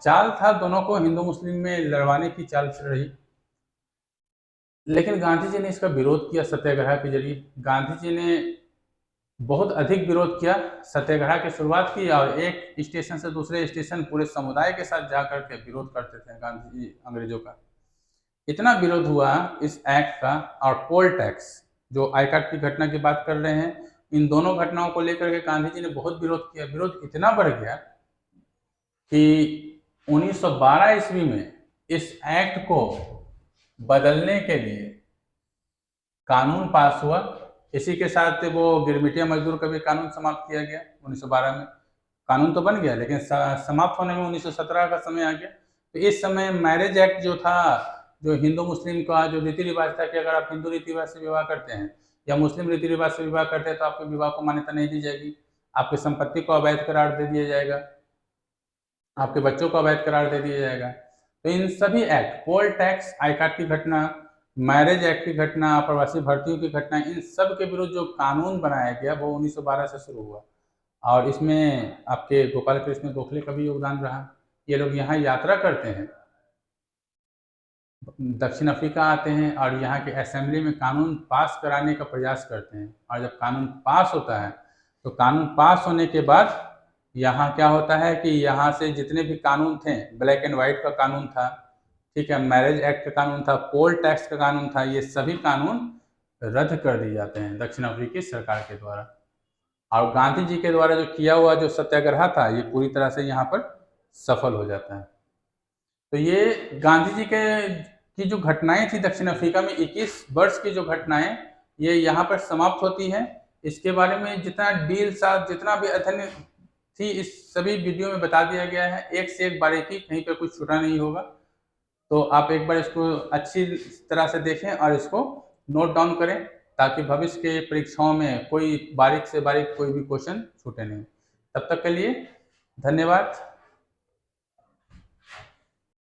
चाल था, दोनों को हिंदू मुस्लिम में लड़वाने की चाल चल रही। लेकिन गांधी जी ने इसका विरोध किया सत्याग्रह के जरिए। गांधी जी ने बहुत अधिक विरोध किया, सत्याग्रह की शुरुआत की और एक स्टेशन से दूसरे स्टेशन पूरे समुदाय के साथ जाकर के विरोध करते थे गांधी जी अंग्रेजों का। इतना विरोध हुआ इस एक्ट का, और पोल टैक्स जो आई कार्ड की घटना की बात कर रहे हैं, इन दोनों घटनाओं को लेकर के गांधी जी ने बहुत विरोध किया। विरोध इतना बढ़ गया कि 1912 ईस्वी में इस एक्ट को बदलने के लिए कानून पास हुआ। इसी के साथ वो गिरमिटिया मजदूर का भी कानून समाप्त किया गया 1912 में। कानून तो बन गया लेकिन समाप्त होने में 1917 का समय आ गया। तो इस समय मैरिज एक्ट जो था, जो हिंदू मुस्लिम का जो रीति रिवाज था कि अगर आप हिंदू रीति रिवाज से विवाह करते हैं या मुस्लिम रीति रिवाज से विवाह करते हैं तो आपके विवाह को मान्यता नहीं दी जाएगी, आपकी संपत्ति को अवैध करार दे दिया जाएगा, आपके बच्चों को अवैध करार दे दिया जाएगा। तो इन सभी act, poll tax, I card की घटना, मैरिज एक्ट की घटना, प्रवासी भर्तियों की घटना, इन सब के विरुद्ध जो कानून बनाया गया वो 1912 से शुरू हुआ। और इसमें आपके गोपाल कृष्ण गोखले का भी योगदान रहा। ये लोग यहाँ यात्रा करते हैं, दक्षिण अफ्रीका आते हैं और यहाँ के असेंबली में कानून पास कराने का प्रयास करते हैं। और जब कानून पास होता है तो कानून पास होने के बाद यहाँ क्या होता है कि यहाँ से जितने भी कानून थे, ब्लैक एंड वाइट का कानून था, ठीक है, मैरिज एक्ट का कानून था, पोल टैक्स का कानून था, ये सभी कानून रद्द कर दिए जाते हैं दक्षिण अफ्रीकी सरकार के द्वारा। और गांधी जी के द्वारा जो किया हुआ जो सत्याग्रह था ये पूरी तरह से यहाँ पर सफल हो जाता है। तो ये गांधी जी के की जो घटनाएं थी दक्षिण अफ्रीका में, 21 वर्ष की जो घटनाएं, ये यहाँ पर समाप्त होती है। इसके बारे में जितना डील साथ जितना भी अध्ययन थी इस सभी वीडियो में बता दिया गया है, एक से एक बारीकी, कहीं पर कुछ छूटा नहीं होगा। तो आप एक बार इसको अच्छी तरह से देखें और इसको नोट डाउन करें ताकि भविष्य के परीक्षाओं में कोई बारीक से बारीक कोई भी क्वेश्चन छूटे नहीं। तब तक के लिए धन्यवाद।